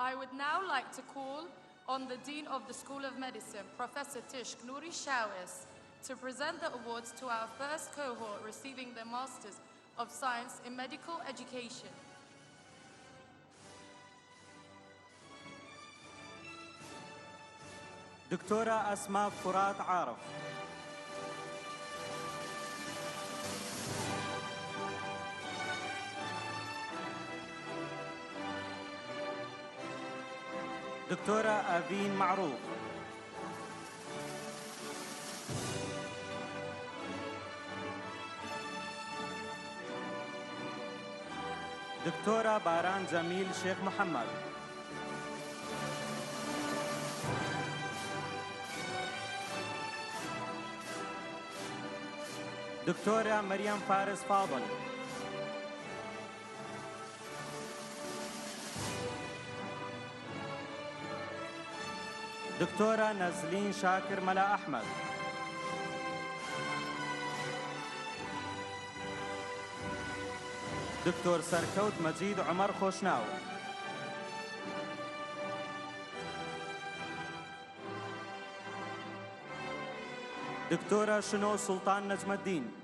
I would now like to call on the Dean of the School of Medicine, Professor Tishk Nouri Shawis, to present the awards to our first cohort receiving the Masters of Science in Medical Education. دكتورة أسماء فرات عارف. دكتورة أفين معروف. دكتورة باران جميل شيخ محمد. دكتورة مريم فارس فاضل. دكتورة نزلين شاكر ملا أحمد. دكتور سركوت مجيد عمر خوشناو. دكتورة شنو سلطان نجم الدين.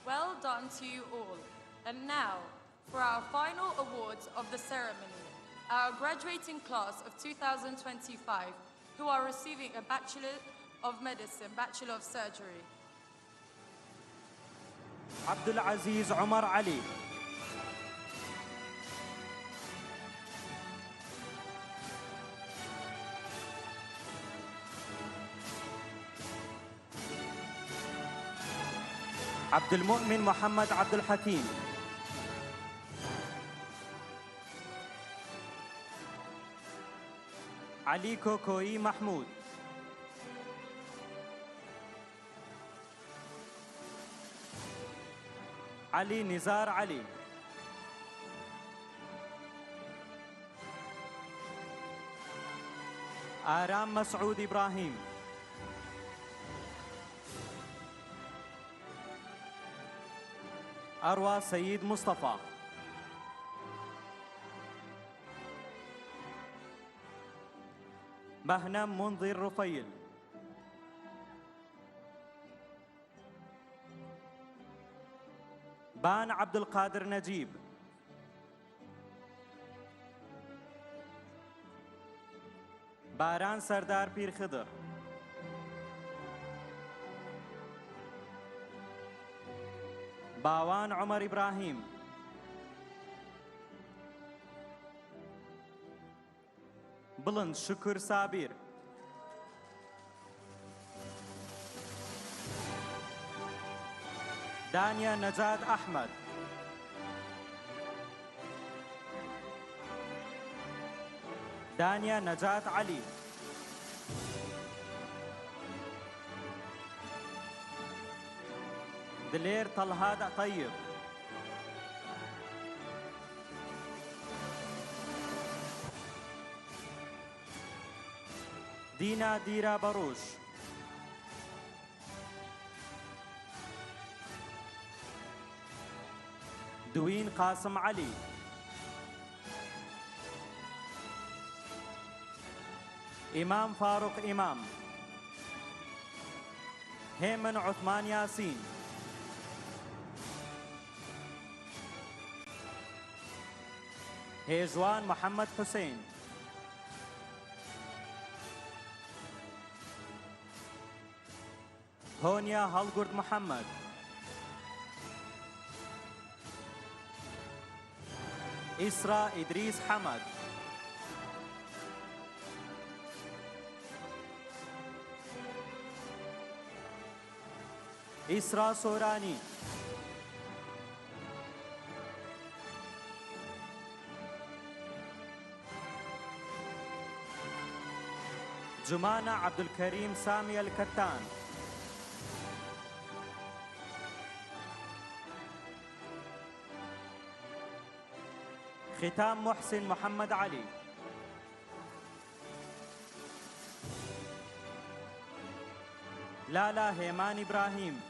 Well done to you all. And now, for our final awards of the ceremony, our graduating class of 2025, who are receiving a Bachelor of Medicine, Bachelor of Surgery. عبد العزيز عمر علي. عبد المؤمن محمد عبد الحكيم. علي كوكوي محمود. علي نزار علي. آرام مسعود إبراهيم. أروى سيد مصطفى. مهنم منذر رفيل. بان عبد القادر نجيب. باران سردار پیر خضر. باوان عمر إبراهيم. بلند شكر سابير. دانيا نجاد أحمد. دانيا نجات علي. دلير طلهاد طيب. دينا ديرا بروش. دوين قاسم علي. إمام فاروق إمام. هيمن عثمان ياسين. هيجوان محمد حسين. هونيا هالقرد محمد. إسراء إدريس حمد. إسراء سوراني. جمانة عبد الكريم سامي الكتان. ختام محسن محمد علي. لالا هيمان إبراهيم.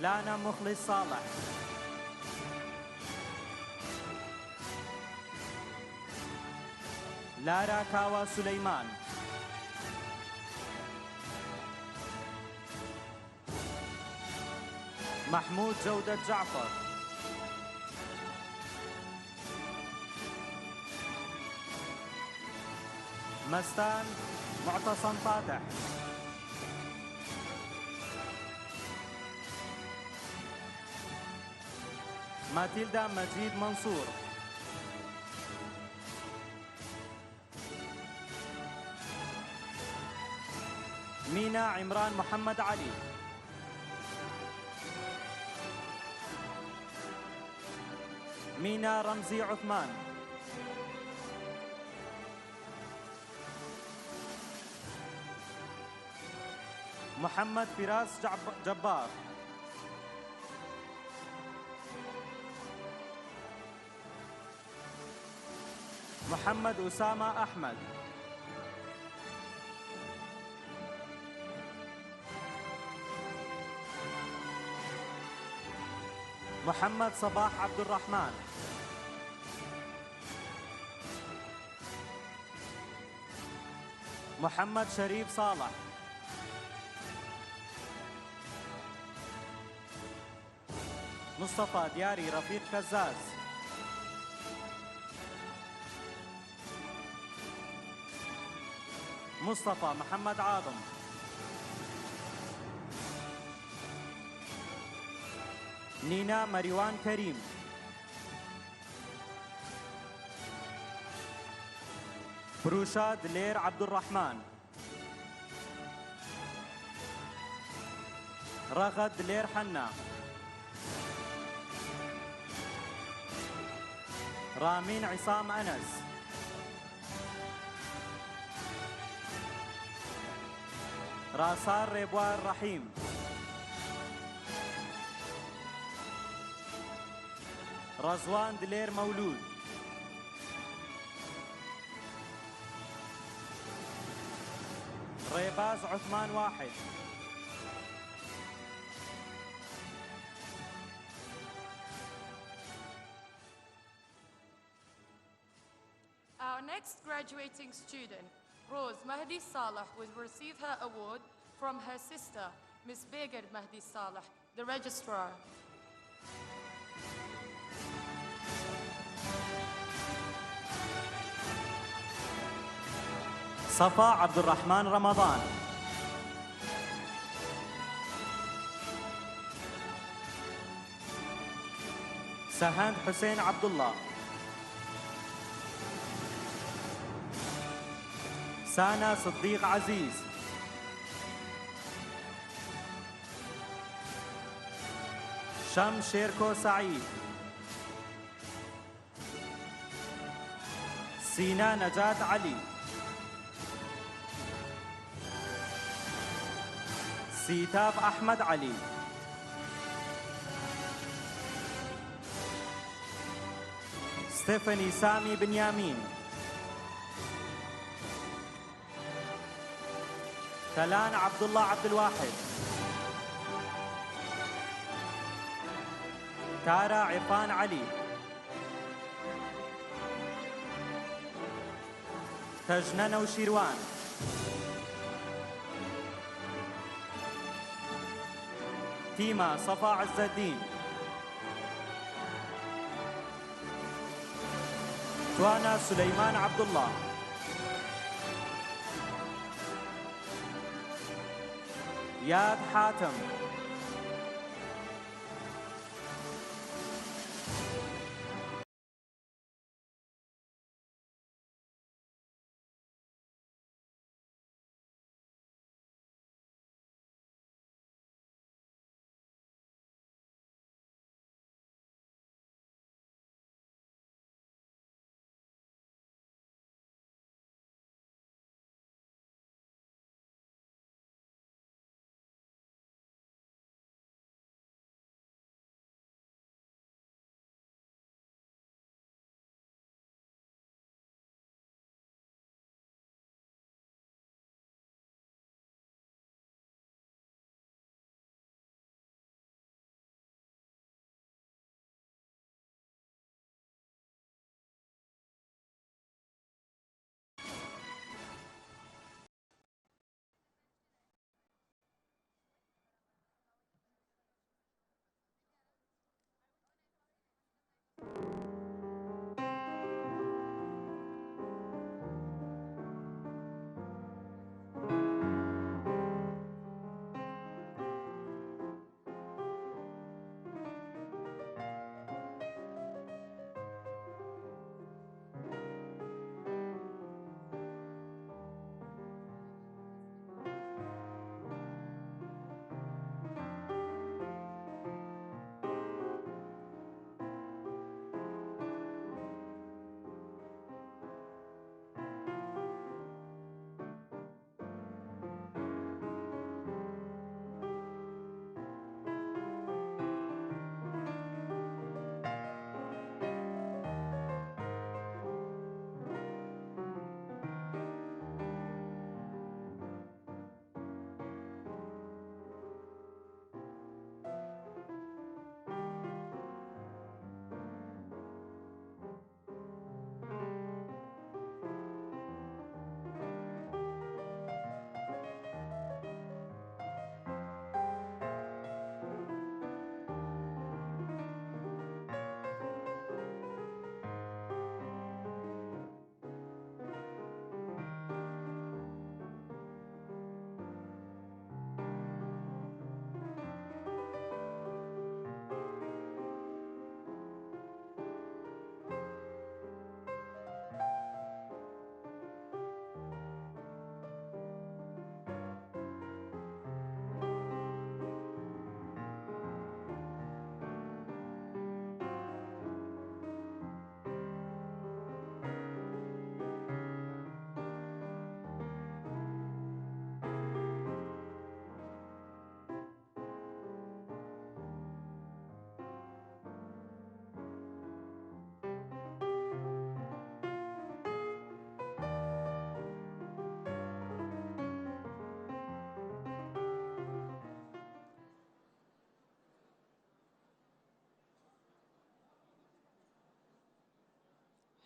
لانا مخلص صالح. لارا كاوا سليمان. محمود جودة جعفر. مستان معتصم فاتح. ماتيلدا مجيد منصور. مينا عمران محمد علي. مينا رمزي عثمان. محمد فراس جبار. محمد أسامة أحمد. محمد صباح عبد الرحمن. محمد شريف صالح. مصطفى دياري رفيق كزاز. مصطفى محمد عاظم. نينا مريوان كريم. بروشاد لير عبد الرحمن. رغد لير حنا. رامين عصام أنس. راسار ريبوار رحيم. رزوان دلير مولود. ريباز عثمان واحد. Our next graduating student, Rose Mahdi Saleh, will receive her award from her sister, Ms. Begir Mahdi Saleh, the registrar. صفا عبد الرحمن رمضان. سهند حسين عبد الله. سانا صديق عزيز. شم شيركو سعيد. سينا نجاة علي. سيتاب أحمد علي. ستيفاني سامي بنيامين. تلان عبد الله عبد الواحد. تارا عرفان علي. تجنن وشيروان. تيما صفا عز الدين. توانا سليمان عبد الله. ياد حاتم.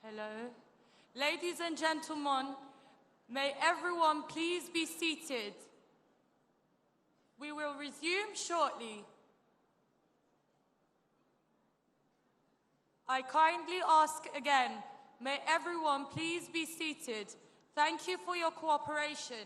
Hello. Ladies and gentlemen, may everyone please be seated. We will resume shortly. I kindly ask again, may everyone please be seated. Thank you for your cooperation.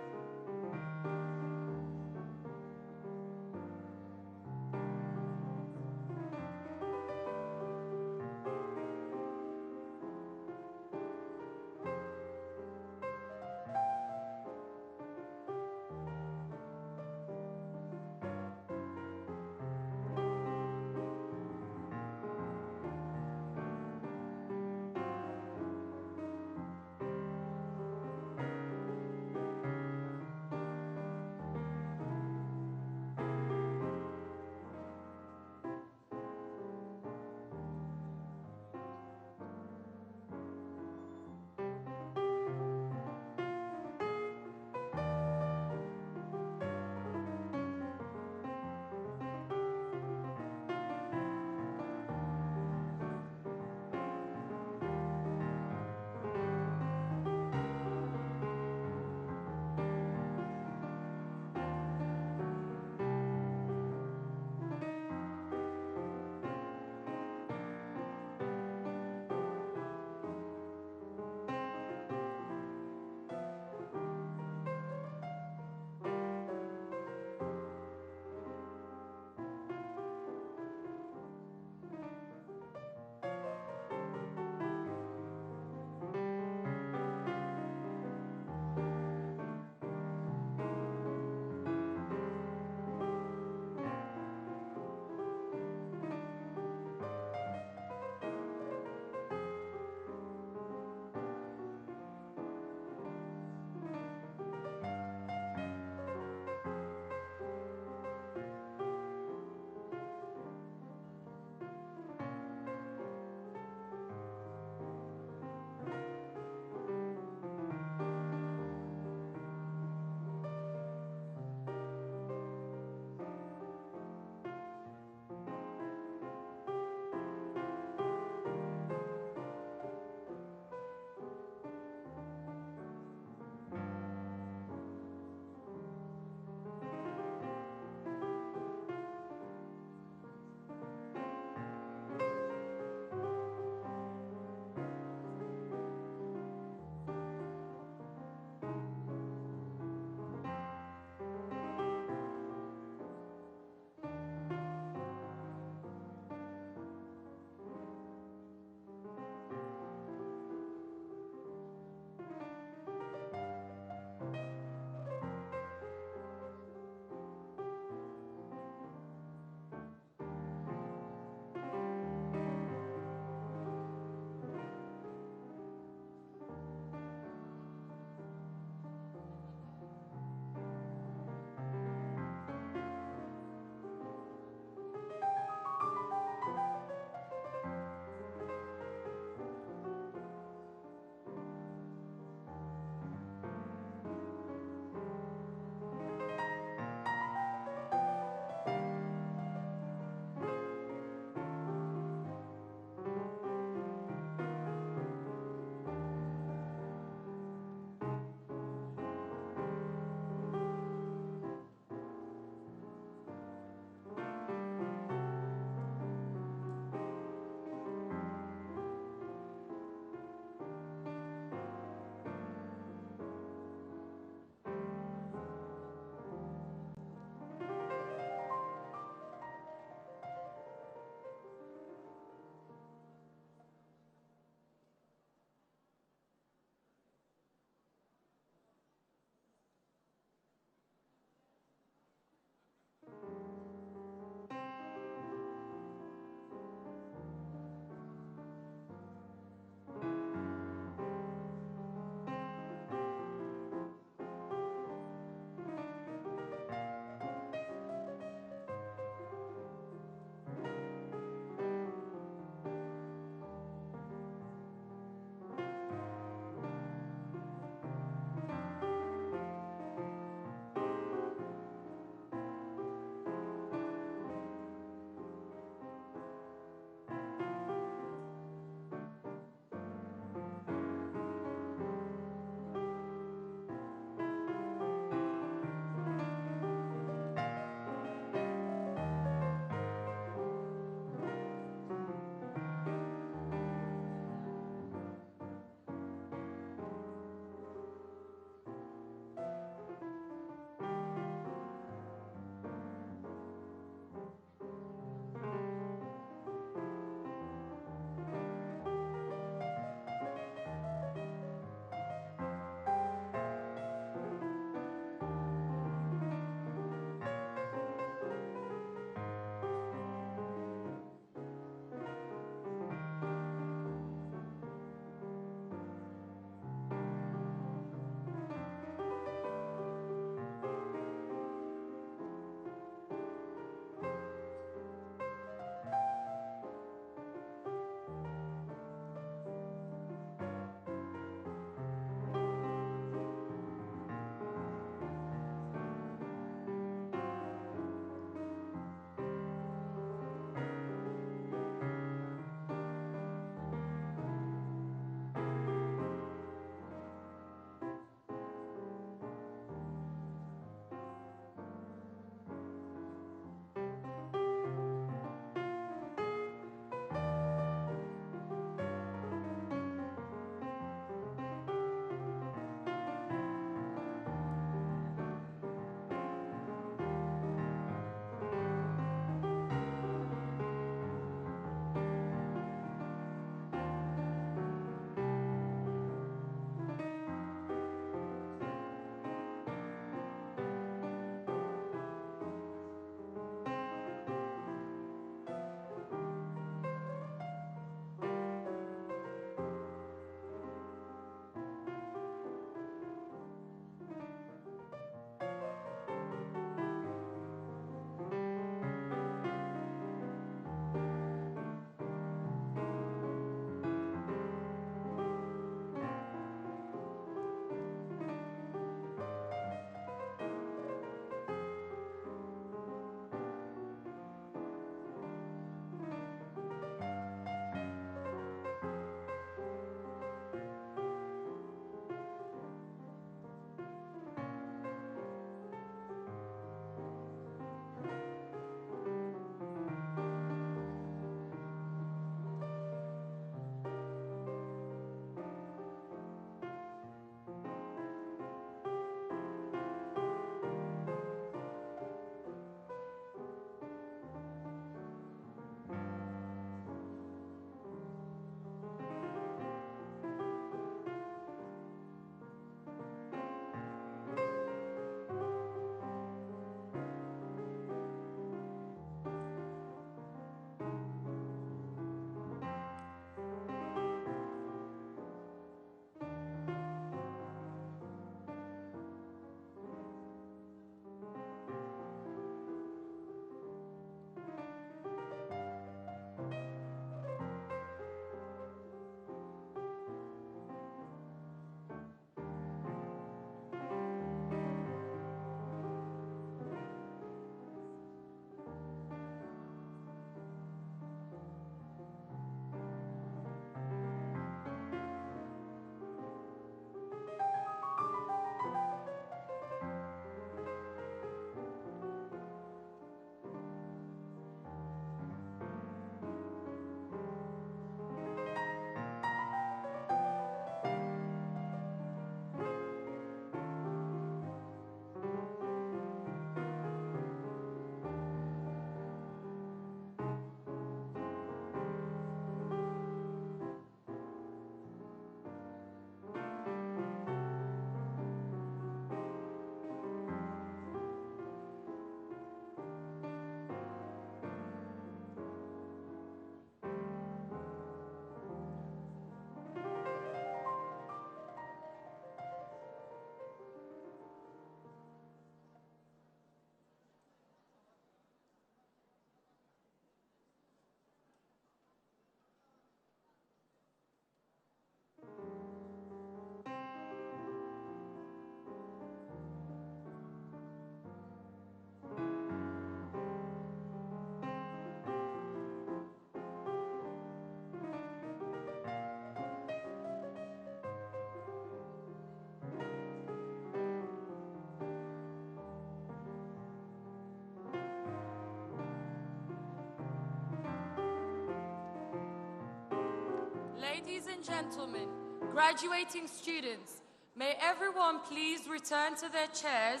Ladies and gentlemen, graduating students, may everyone please return to their chairs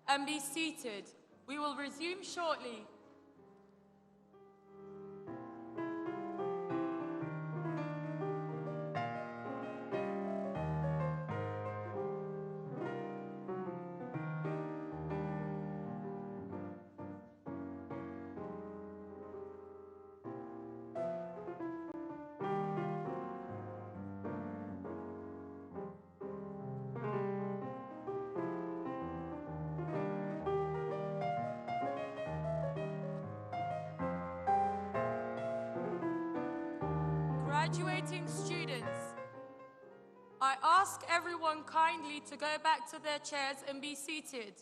and be seated. We will resume shortly. Graduating students, I ask everyone kindly to go back to their chairs and be seated.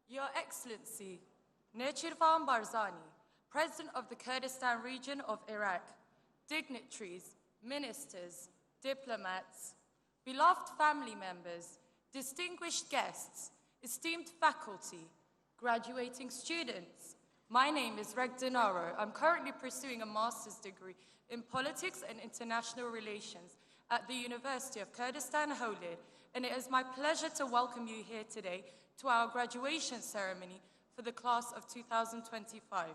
Your Excellency, Nechirvan Barzani, President of the Kurdistan region of Iraq, dignitaries, ministers, diplomats, beloved family members, distinguished guests, esteemed faculty, graduating students. My name is Reg Dinaro. I'm currently pursuing a master's degree in politics and international relations at the University of Kurdistan, Erbil, and it is my pleasure to welcome you here today to our graduation ceremony for the class of 2025.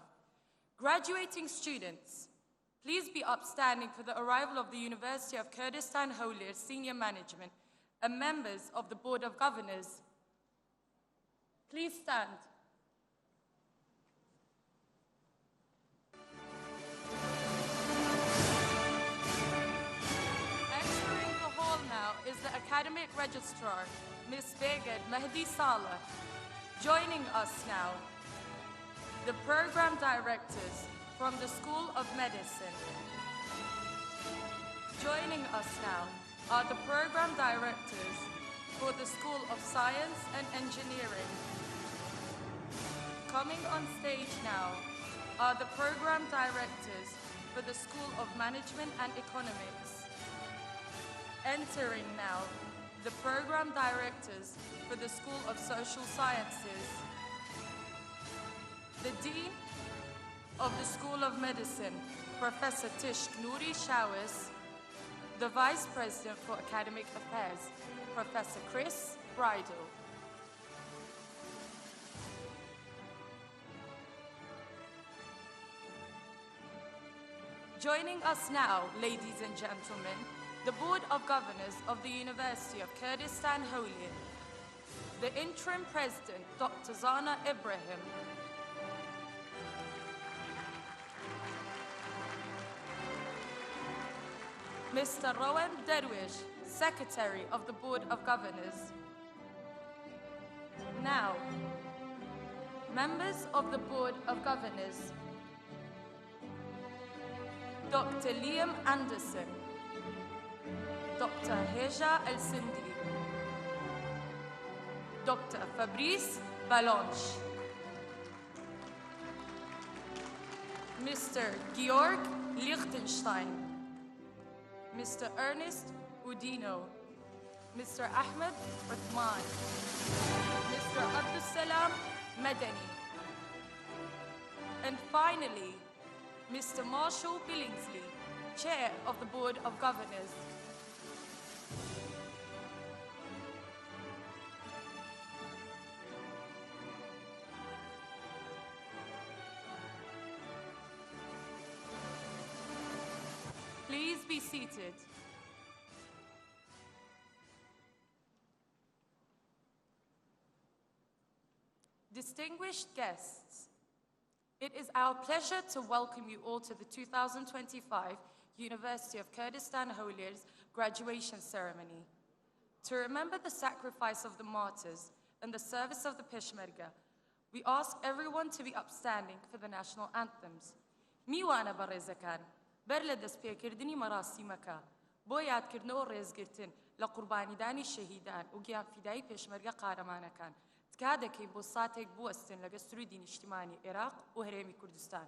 Graduating students, please be upstanding for the arrival of the University of Kurdistan, Erbil senior management and members of the Board of Governors. Please stand. Entering the hall now is the academic registrar, Ms. Beged Mehdi Saleh. Joining us now, the program directors from the School of Medicine. Joining us now are the program directors for the School of Science and Engineering. Coming on stage now are the program directors for the School of Management and Economics. Entering now, the program directors for the School of Social Sciences. The Dean of the School of Medicine, Professor Tishk Nouri Shawis. The Vice President for Academic Affairs, Professor Chris Bridle. Joining us now, ladies and gentlemen, the Board of Governors of the University of Kurdistan, Erbil, the Interim President, Dr. Zana Ibrahim, Mr. Rowan Derwish, Secretary of the Board of Governors. Now, members of the Board of Governors, Dr. Liam Anderson, Dr. Heja El-Sindri, Dr. Fabrice Balonche, Mr. Georg Liechtenstein, Mr. Ernest Udino, Mr. Ahmed Uthman, Mr. Abdussalam Madani, and finally, Mr. Marshall Billingsley, Chair of the Board of Governors. Please be seated. Distinguished guests, it is our pleasure to welcome you all to the 2025 University of Kurdistan Erbil's graduation ceremony. To remember the sacrifice of the martyrs and the service of the Peshmerga, we ask everyone to be upstanding for the national anthems. Miwana Barezakan. بر لدەستپێکردنی مەراسیمەکە بۆ یادکردنەوە و ڕێزگرتن لە قوربانیدانی شەهیدان و گیانفیدایی پێشمەرگە قارەمانەکان تکا دەکەین بۆ ساتێک بوەستن لەگە سروودی نیشتیمانی عێراق و هەرێمی کوردستان.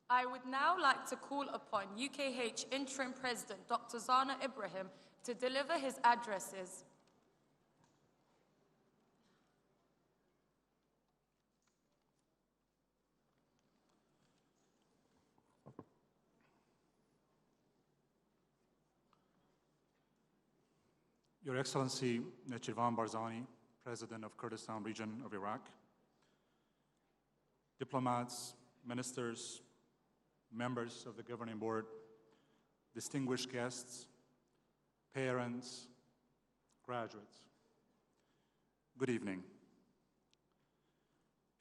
I would now like to call upon UKH Interim President Dr. Zana Ibrahim to deliver his addresses. Your Excellency Nechirvan Barzani, President of Kurdistan Region of Iraq, diplomats, ministers, members of the Governing Board, distinguished guests, parents, graduates, good evening.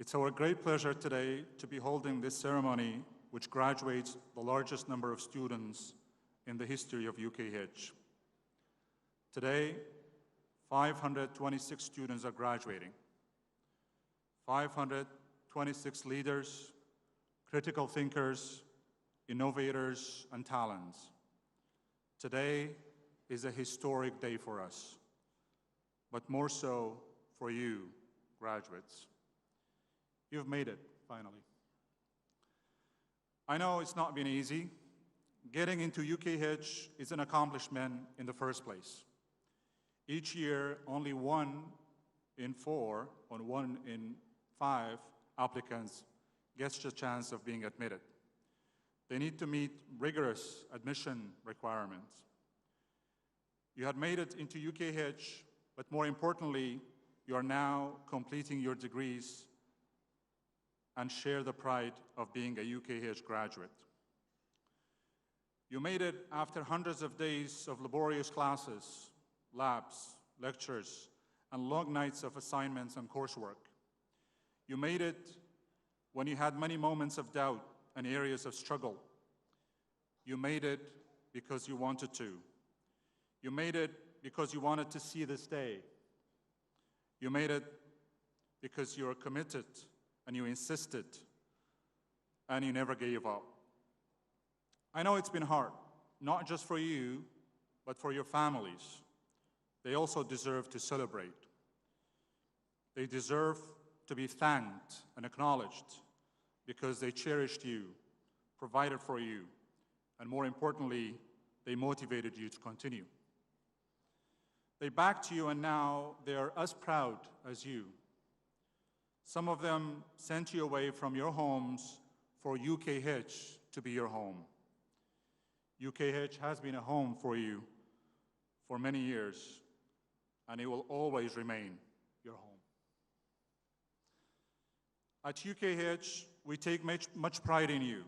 It's our great pleasure today to be holding this ceremony which graduates the largest number of students in the history of UKH. Today, 526 students are graduating. 526 leaders, critical thinkers, innovators, and talents. Today is a historic day for us, but more so for you, graduates. You've made it, finally. I know it's not been easy. Getting into UKH is an accomplishment in the first place. Each year, only 1 in 4 or 1 in 5 applicants gets the chance of being admitted. They need to meet rigorous admission requirements. You had made it into UKH, but more importantly, you are now completing your degrees and share the pride of being a UKH graduate. You made it after hundreds of days of laborious classes, labs, lectures, and long nights of assignments and coursework. You made it when you had many moments of doubt and areas of struggle. You made it because you wanted to. You made it because you wanted to see this day. You made it because you were committed and you insisted and you never gave up. I know it's been hard, not just for you, but for your families. They also deserve to celebrate. They deserve to be thanked and acknowledged because they cherished you, provided for you, and more importantly, they motivated you to continue. They backed you, and now they are as proud as you. Some of them sent you away from your homes for UKH to be your home. UKH has been a home for you for many years, and it will always remain your home. At UKH, we take much pride in you.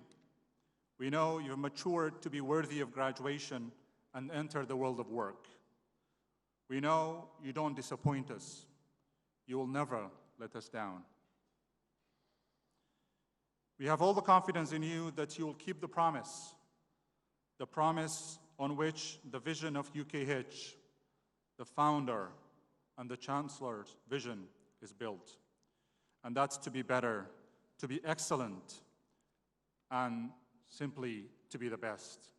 We know you've matured to be worthy of graduation and enter the world of work. We know you don't disappoint us. You will never let us down. We have all the confidence in you that you will keep the promise on which the vision of UKH, the founder and the chancellor's vision is built. And that's to be better, to be excellent, and simply to be the best.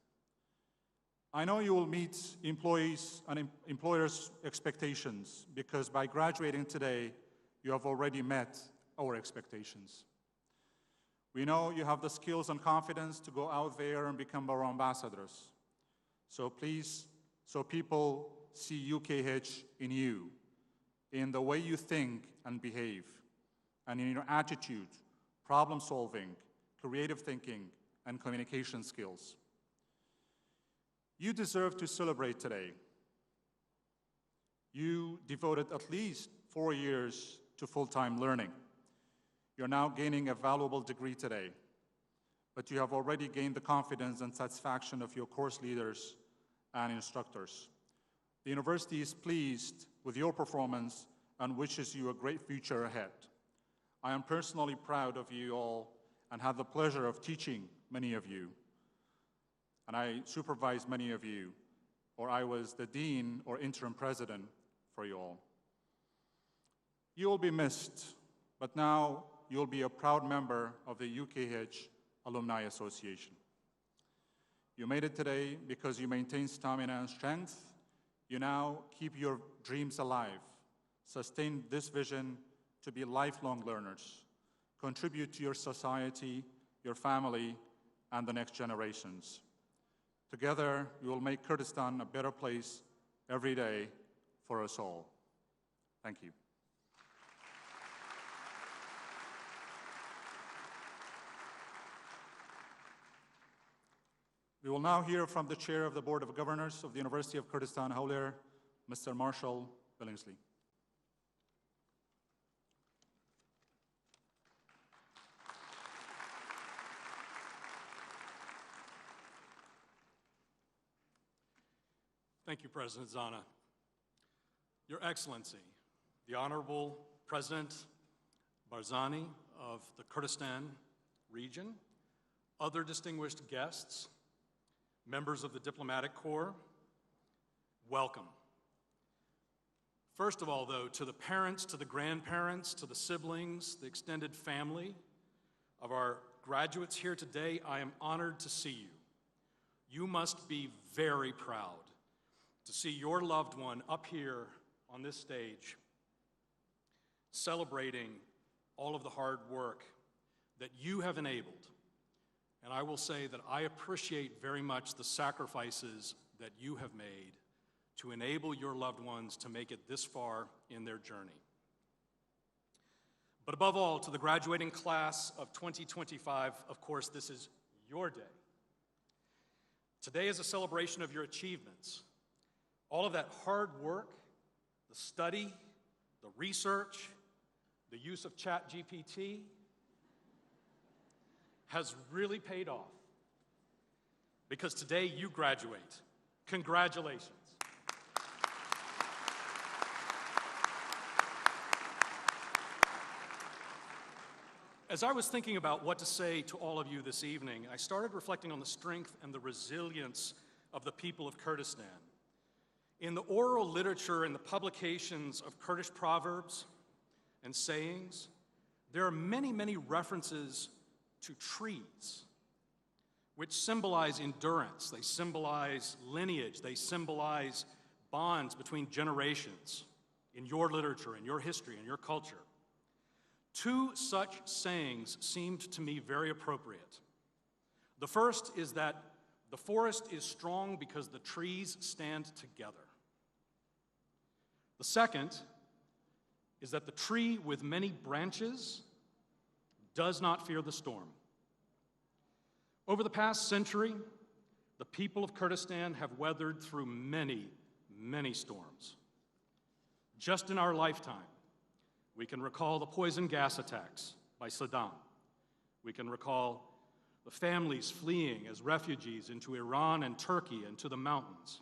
I know you will meet employees and employers' expectations because by graduating today, you have already met our expectations. We know you have the skills and confidence to go out there and become our ambassadors. So please, so people see UKH in you, in the way you think and behave, and in your attitude, problem solving, creative thinking, and communication skills. You deserve to celebrate today. You devoted at least 4 years to full-time learning. You're now gaining a valuable degree today, but you have already gained the confidence and satisfaction of your course leaders and instructors. The university is pleased with your performance and wishes you a great future ahead. I am personally proud of you all and had the pleasure of teaching many of you. And I supervised many of you, or I was the dean or interim president for you all. You will be missed, but now you'll be a proud member of the UKH Alumni Association. You made it today because you maintain stamina and strength. You now keep your dreams alive, sustain this vision to be lifelong learners, contribute to your society, your family, and the next generations. Together, we will make Kurdistan a better place every day for us all. Thank you. We will now hear from the Chair of the Board of Governors of the University of Kurdistan, Howler, Mr. Marshall Billingsley. Thank you, President Zana. Your Excellency, the Honorable President Barzani of the Kurdistan region, other distinguished guests, members of the Diplomatic Corps, welcome. First of all, though, to the parents, to the grandparents, to the siblings, the extended family of our graduates here today, I am honored to see you. You must be very proud to see your loved one up here on this stage celebrating all of the hard work that you have enabled. And I will say that I appreciate very much the sacrifices that you have made to enable your loved ones to make it this far in their journey. But above all, to the graduating class of 2025, of course, this is your day. Today is a celebration of your achievements. All of that hard work, the study, the research, the use of ChatGPT has really paid off. Because today you graduate. Congratulations. As I was thinking about what to say to all of you this evening, I started reflecting on the strength and the resilience of the people of Kurdistan. In the oral literature and the publications of Kurdish proverbs and sayings, there are many, many references to trees, which symbolize endurance, they symbolize lineage, they symbolize bonds between generations in your literature, in your history, in your culture. Two such sayings seemed to me very appropriate. The first is that the forest is strong because the trees stand together. The second is that the tree with many branches does not fear the storm. Over the past century, the people of Kurdistan have weathered through many, many storms. Just in our lifetime, we can recall the poison gas attacks by Saddam. We can recall the families fleeing as refugees into Iran and Turkey and to the mountains,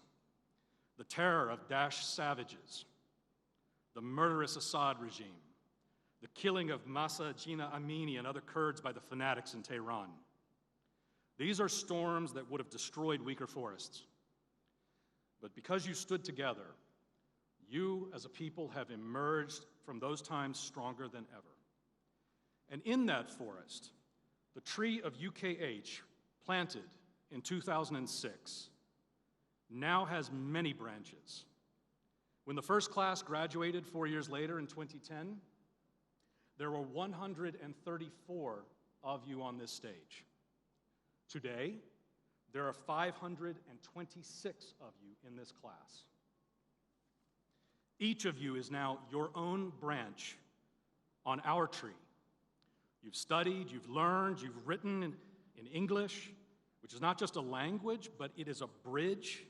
the terror of Daesh savages, the murderous Assad regime, the killing of Masa Jina Amini and other Kurds by the fanatics in Tehran. These are storms that would have destroyed weaker forests. But because you stood together, you as a people have emerged from those times stronger than ever. And in that forest, the tree of UKH, planted in 2006, now has many branches. When the first class graduated 4 years later in 2010, there were 134 of you on this stage. Today, there are 526 of you in this class. Each of you is now your own branch on our tree. You've studied, you've learned, you've written in English, which is not just a language, but it is a bridge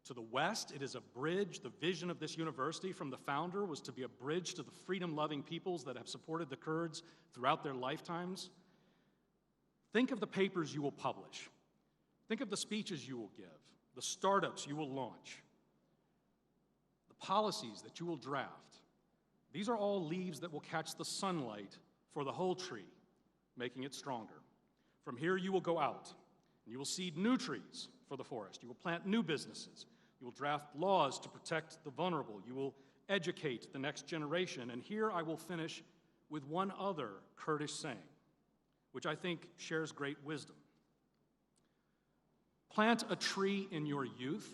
to the West. It is a bridge. The vision of this university from the founder was to be a bridge to the freedom-loving peoples that have supported the Kurds throughout their lifetimes. Think of the papers you will publish. Think of the speeches you will give, the startups you will launch, the policies that you will draft. These are all leaves that will catch the sunlight for the whole tree, making it stronger. From here you will go out, and you will seed new trees for the forest. You will plant new businesses. You will draft laws to protect the vulnerable. You will educate the next generation. And here I will finish with one other Kurdish saying, which I think shares great wisdom. Plant a tree in your youth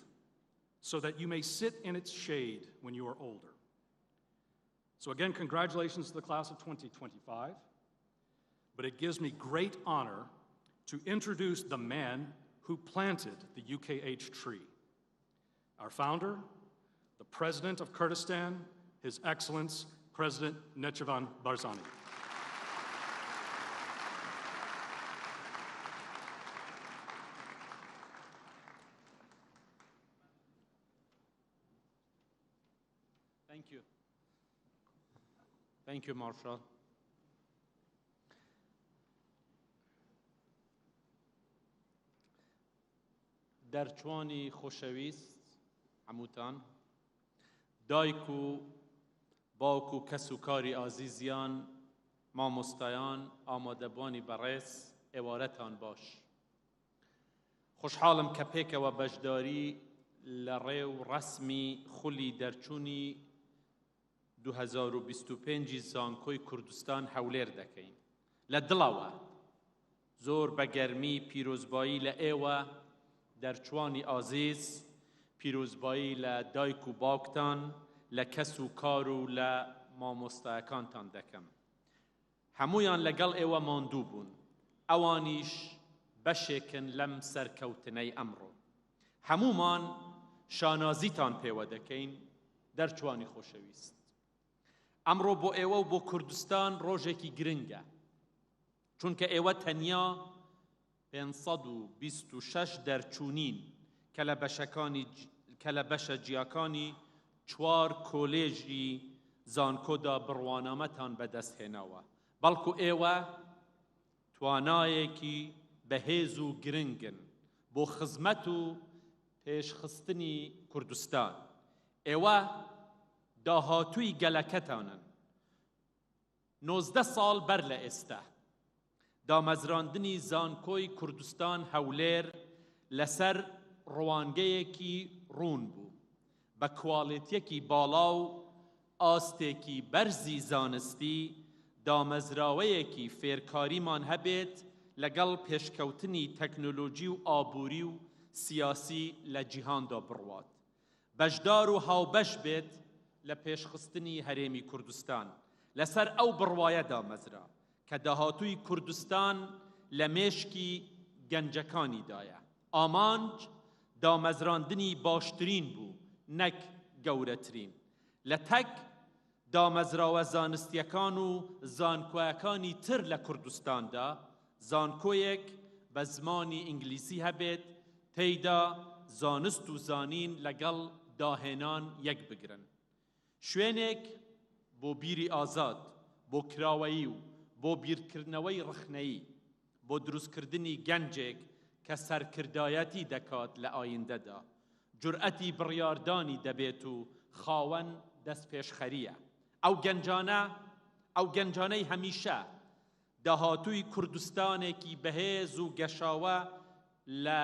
so that you may sit in its shade when you are older. So again, congratulations to the class of 2025, but it gives me great honor to introduce the man who planted the UKH tree, our founder, the President of Kurdistan, His Excellence, President Nechivan Barzani. Thank you. Thank you, Marshal. درچوانی خوشویست عموتان دایکو باوکو کسوکاری عزیزیان مامۆستایان ئامادەبوانی بەڕێز ئێوارەتان باش خوشحاڵم کە پێکەوە بەشداری لە ڕێو ڕەسمی خولی دەرچوونی 2025 زانکۆی کوردستان هەولێر دەکەین لە دڵەوە زۆر بە گەرمی پیرۆزبایی لە ئێوە دەرچوانی ئازیز پیرۆزبایی لە دایک و باوکتان لە کەس و کار و لە مامۆستایەکانتان دەکەم هەمویان لەگەڵ ئێوە ماندوو بوون ئەوانیش بەشێکن لەم سەرکەوتنەی ئەمڕۆ هەمومان شانازیتان پێوە دەکەین دەرچوانی خۆشەویست ئەمڕۆ بۆ ئێوە و بۆ کوردستان ڕۆژێکی گرنگە چونکە ئێوە تەنیا 526 دەرچوونین کە لە بەشە جیاکانی 4 کۆلێژی زانکۆدا بڕوانامەتان بەدەستهێناوە بەڵکو ئێوە توانایەکی بەهێز و گرنگن بۆ خزمەت و پێشخستنی کوردستان ئێوە داهاتووی گەلەکەتانن 19 ساڵ بەر لە ئێستا دامەزراندنی زانکۆی کوردستان هەولێر لەسەر ڕوانگەیەکی ڕوون بوو بە کواڵیتیەکی باڵا و ئاستێکی بەرزی زانستی دامەزراوەیەکی فێرکاریمان هەبێت لەگەڵ پێشکەوتنی تەکنۆلۆژی و ئابووری و سیاسی لە جیهاندا بڕوات بەشدار و هاوبەش بێت لە پێشخستنی هەرێمی کوردستان لەسەر ئەو بڕوایە دامەزرا کە داهاتووی کوردستان لە مێشکی گەنجەکانیدایە ئامانج دامەزراندنی باشترین بوو نەک گەورەترین لە تەک دامەزراوە زانستیەکان و زانکۆیەکانی تر لە کوردستاندا زانکۆیەک بە زمانی ئینگلیزی هەبێت تێیدا زانست و زانین لەگەڵ داهێنان یەک بگرن شوێنێک بۆ بیری ئازاد بۆ کراوەیی و بۆ بیرکردنەوەی ڕخنەیی بۆ دروستکردنی گەنجێک کە سەرکردایەتی دەکات لە ئایندەدا جورئەتی بڕیاردانی دەبێت و خاوەن دەستپێشخەریە ئەو گەنجانەی هەمیشە داهاتووی کوردستانێکی بەهێز و گەشاوە لە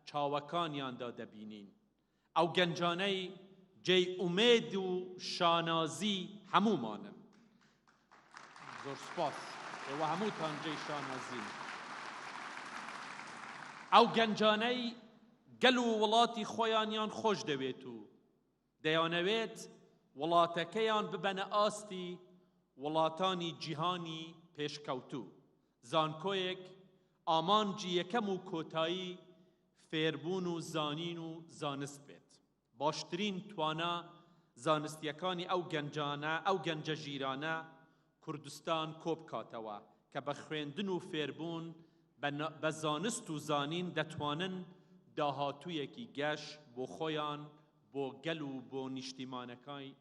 چاوەکانیاندا دەبینین ئەو گەنجانەی جێی ئومێد و شانازی هەمومانن زۆر سپاس ئێوە هەمووتان جێی شانازین ئەو گەنجانەی گەل و وڵاتی خۆیانیان خۆش دەوێت و دەیانەوێت وڵاتەکەیان ببەنە ئاستی وڵاتانی جیهانی پێشکەوتوو زانکۆیەک ئامانجی یەکەم و کۆتایی فێربوون و زانین و زانست بێت باشترین توانە زانستیەکانی ئەو گەنجە ژیرانە کوردستان کۆبکاتەوە کە بە خوێندن و فێربوون بە زانست و زانین دەتوانن داهاتوویەکی گەش بۆ خۆیان بۆ گەل و بۆ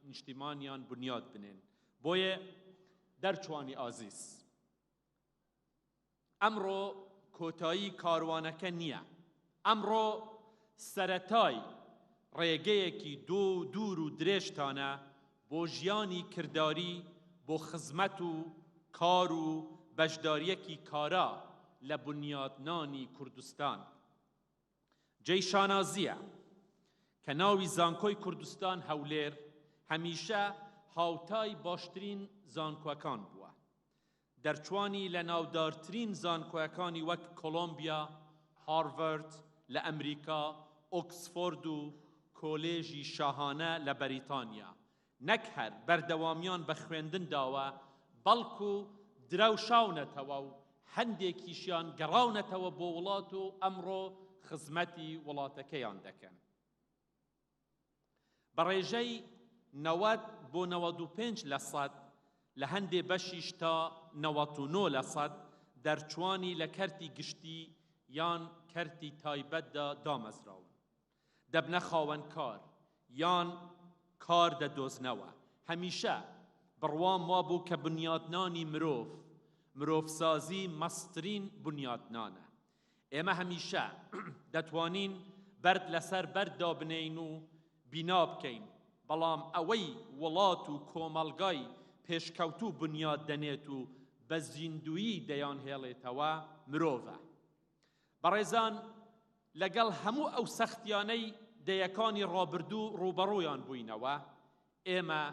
نیشتیمانیان بنیاد بنێن بۆیە دەرچوانی ئازیز ئەمڕۆ کۆتایی کاروانەکە نییە ئەمڕۆ سەرەتای ڕێگەیەکی دوور و درێژتانە بۆ ژیانی کردداری بۆ خزمەت و کار و بەشداریەکی کارا لە بنیادنانی کوردستان جێی شانازیە کە ناوی زانکۆی کوردستان هەولێر هەمیشە هاوتای باشترین زانکۆەکان بووە دەرچوانی لە ناودارترین زانکۆیەکانی وەک کۆلۆمبیا هارڤارد لە ئەمریکا ئۆکسفۆرد و کۆلێژی شاهانە لە بەریتانیا نەک هەر بەردەوامیان بە خوێندن داوە بەڵکو دراوشاونەتەوە و هەندێکیشیان گەڕاونەتەوە بۆ وڵات و ئەمڕۆ خزمەتی وڵاتەکەیان دەکەن. بە ڕێژەی 90 بۆ 95% لە هەندێ بەشیش تا 99% دەرچوانی لە کەرتی گشتی یان کەرتی تایبەتدا دامەزراون. دەبنە خاوەن کار یان کار دەدۆزنەوە. هەمیشە بڕوام وا بوو کە بنیادنانی مرۆڤسازی مەسترین بنیادنانە. ئێمە هەمیشە دەتوانین بەرد لەسەر بەردا بنین و بینا بکەین، بەڵام ئەوەی وڵات و کۆمەڵگای پێشکەوتوو بنیاد دەنێت و بە زیندویی دەیان هێڵێتەوە مرۆڤە. بەڕێزان، لەگەڵ هەموو ئەو سەختیانەی دەیەکانی ڕابردوو ڕوبەڕوویان بووینەوە، ئێمە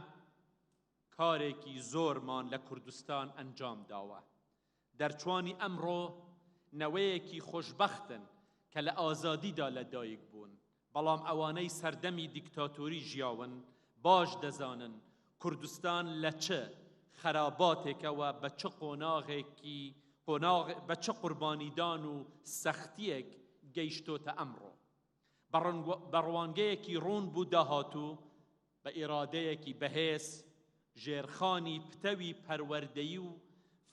کارێکی زۆرمان لە کوردستان ئەنجام داوە. دەرچوانی ئەمڕۆ نەوەیەکی خۆشبەختن کە لە ئازادیدا لەدایک بوون، بەڵام ئەوانەی سەردەمی دیکتاتۆری ژیاون باش دەزانن کوردستان لە چ خەراباتێکەوە بە چ قوربانیدان و سەختیەک گەیشتۆتە ئەمڕۆ. بەڕوانگەیەکی ڕوون بوو داهاتوو بە ئیرادەیەکی بەهێز ژێرخانی پتەوی پەروەردەیی و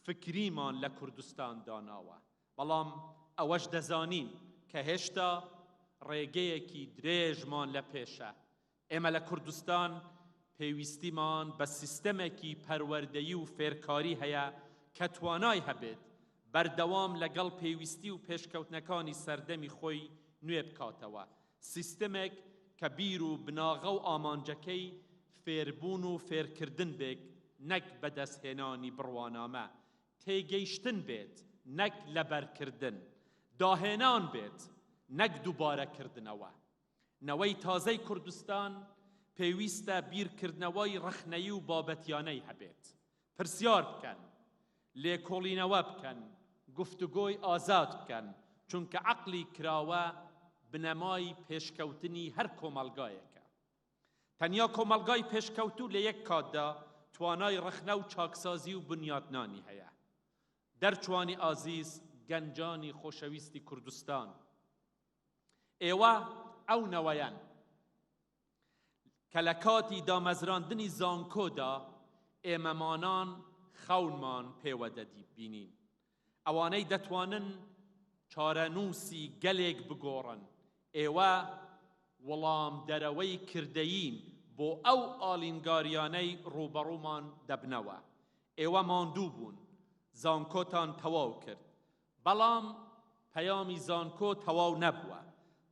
فکریمان لە کوردستان داناوە، بەڵام ئەوەش دەزانین کە هێشتا ڕێگەیەکی درێژمان لە پێشە. ئێمە لە کوردستان پێویستیمان بە سیستەمێکی پەروەردەیی و فێرکاری هەیە کە توانای هەبێت بەردەوام لەگەڵ پێویستی و پێشکەوتنەکانی سەردەمی خۆی نوێ بکاتەوە. سیستەمێک کە بیر و بناغە و ئامانجەکەی فێربوون و فێرکردن بێت، نەک بەدەستهێنانی بڕوانامە، تێگەیشتن بێت نەک لەبەرکردن، داهێنان بێت نەک دووبارەکردنەوە. نەوەی تازەی کوردستان پێویستە بیرکردنەوەی ڕەخنەیی و بابەتیانەی هەبێت. پرسیار بکەن، لێکۆڵینەوە بکەن، گفتوگۆی ئازاد بکەن، چونکە عەقلی کراوە بنەمای پێشکەوتنی هەر کۆمەڵگایەکە. تەنیا کۆمەڵگای پێشکەوتوو لە یەک کاتدا توانای ڕەخنە و چاکسازی و بنیادنانی هەیە. دەرچوانی ئازیز، گەنجانی خۆشەویستی کوردستان، ئێوە ئەو نەوەیەن کە لە کاتی دامەزراندنی زانکۆدا ئێمەمانان خەونمان پێوە دەبینین. ئەوانەی دەتوانن چارەنووسی گەلێک بگۆڕن، ئێوە وەڵام دەرەوەی کردەیین بۆ ئەو ئاڵینگاریانەی ڕوبەڕوومان دەبنەوە. ئێوە ماندوو بوون، زانکۆتان تەواو کرد، بەڵام پەیامی زانکۆ تەواو نەبووە.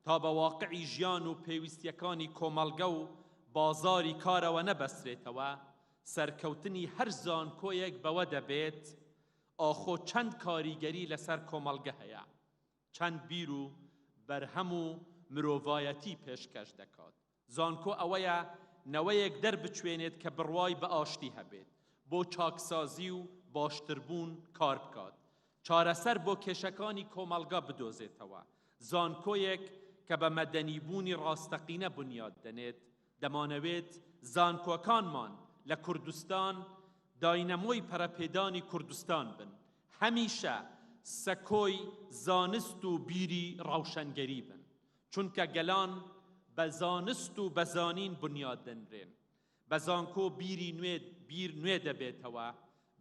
تا بە واقعی ژیان و پێویستیەکانی کۆمەڵگە و بازاری کارەوە نەبەسرێتەوە، سەرکەوتنی هەر زانکۆیەک بەوە دەبێت ئاخۆ چەند کاریگەری لەسەر کۆمەڵگە هەیە، چەند بیر و بەرهەم و مرۆڤایەتی پێشکەش دەکات. زانکۆ ئەوەیە نەوەیەک دەربچوێنێت کە بڕوای بە ئاشتی هەبێت، بۆ چاکسازی و باشتربوون کار بکات، چارەسەر بۆ کێشەکانی کۆمەڵگە بدۆزێتەوە. زانکۆیەک کە بە مەدەنیبوونی ڕاستەقینە بنیاد دەنێت. دەمانەوێت زانکۆکانمان لە کوردستان داینەمۆی پەرەپێدانی کوردستان بن، هەمیشە سەکۆی زانست و بیری ڕەوشەنگەری بن، چونکە گەلان بە زانست و بە زانین بنیاد دەنرێن. بە زانکۆ بیر نوێ دەبێتەوە،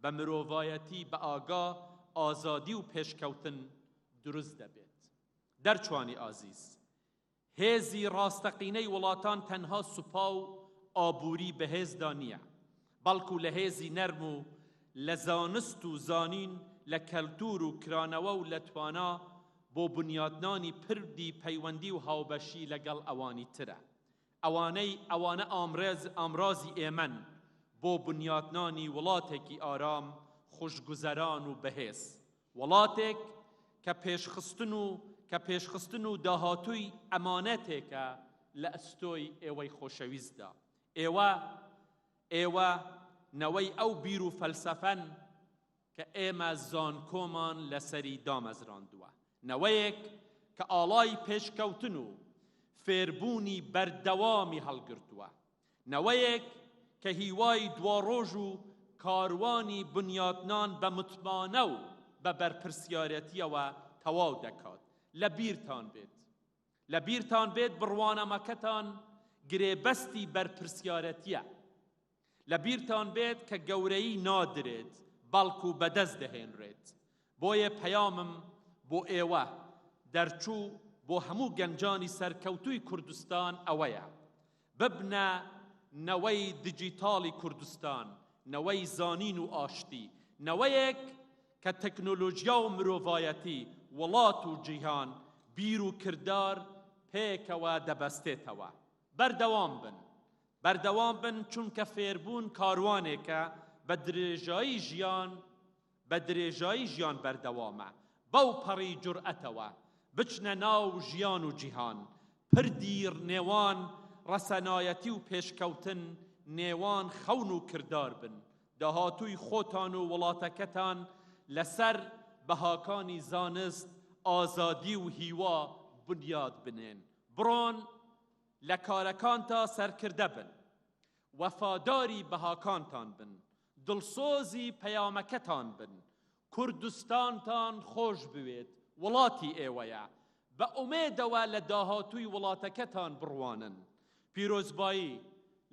بە مرۆڤایەتی، بە ئاگا، ئازادی و پێشکەوتن دروست دەبێت. دەرچوانی ئازیز، هێزی ڕاستەقینەی وڵاتان تەنها سوپا و ئابووری بەهێزدا نییە، بەڵکو لە هێزی نەرم و لە زانست و زانین، لە کەلتور و کرانەوە و لە توانا بۆ بنیادنانی پردی پەیوەندی و هاوبەشی لەگەڵ ئەوانی ترە. ئەوانە ئامرازی ئێمەن بۆ بنیادنانی وڵاتێکی ئارام، خوشگوزەران و بەهێز، وڵاتێک کە پێشخستن و داهاتووی ئەمانەتێکە لە ئەستۆی ئێوەی خۆشەویستدا. ئێوە نەوەی ئەو بیر و فەلسەفەن کە ئێمە زانکۆمان لەسەری دامەزراندووە، نەوەیەک کە ئاڵای پێشکەوتن و فێربوونی بەردەوامی هەڵگرتووە، نەوەیەک کە هیوای دواڕۆژ و کاروانی بنیادنان بە متمانە و بە بەرپرسیارەتیەوە تەواو دەکات. لە بیرتان بێت بڕوانەمەکەتان گرێبەستی بەرپرسیارەتیە. لە بیرتان بێت کە گەورەی نادرێت بەڵکو بەدەست دەهێنرێت. بۆیە پەیامم بۆ ئێوە دەرچوو بۆ هەموو گەنجانی سەرکەوتووی کوردستان ئەوەیە: ببنە نەوەی دیجیتاڵی کوردستان، نەوەی زانین و ئاشتی، نەوەیەک کە تەکنۆلۆژیا و مرۆڤایەتی وڵات و جیهان بیر و کردار پێکەوە دەبەستێتەوە. بەردەوام بن چونکە فێربوون کاروانێکە بە درێژایی ژیان بەردەوامە. بەو پەڕی جورئەتەوە بچنە ناو ژیان و جیهان، پردیر نێوان ڕەسەنایەتی و پێشکەوتن، نێوان خەون و کردار بن. داهاتووی خۆتان و وڵاتەکەتان لەسەر بەهاکانی زانست، ئازادی و هیوا بنیاد بنێن. بڕۆن لە کارەکانتا سەرکردە بن، وەفاداری بەهاکانتان بن، دڵسۆزی پەیامەکەتان بن. کوردستانتان خۆش بوێت، وڵاتی ئێوەیە. بە ئومێدەوە لە داهاتووی وڵاتەکەتان بڕوانن. پیرۆزبایی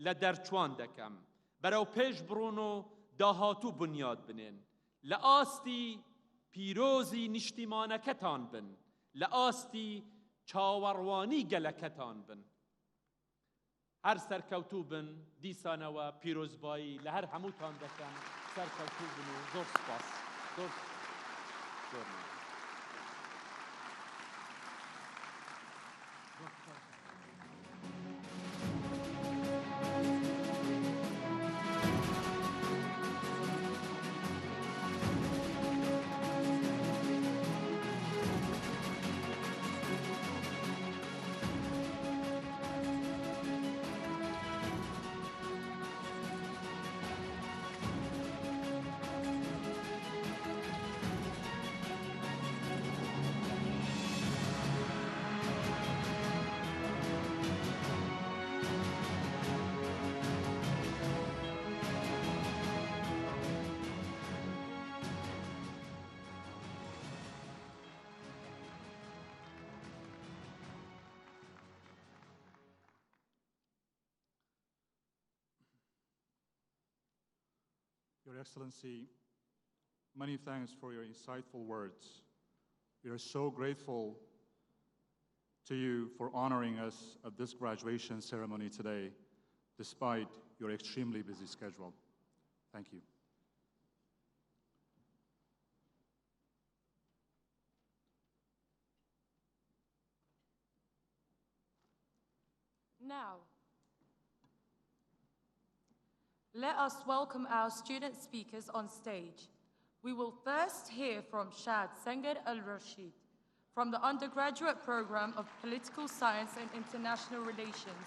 لە دەرچوان دەکەم. بەرەو پێش بڕون و داهاتوو بنیاد بنێن. لە ئاستی پیرۆزی نیشتیمانەکەتان بن، لە ئاستی چاوەڕوانی گەلەکەتان بن. هەر سەرکەوتوو بن، دیسانەوە پیرۆزبایی لە هەر هەمووتان دەکەم. سەرکەوتوو بن و زۆر سپاس. زۆر Your Excellency, many thanks for your insightful words. We are so grateful to you for honoring us at this graduation ceremony today, despite your extremely busy schedule. Thank you. Now, let us welcome our student speakers on stage. We will first hear from Shad Sengar Al-Rashid from the undergraduate program of Political Science and International Relations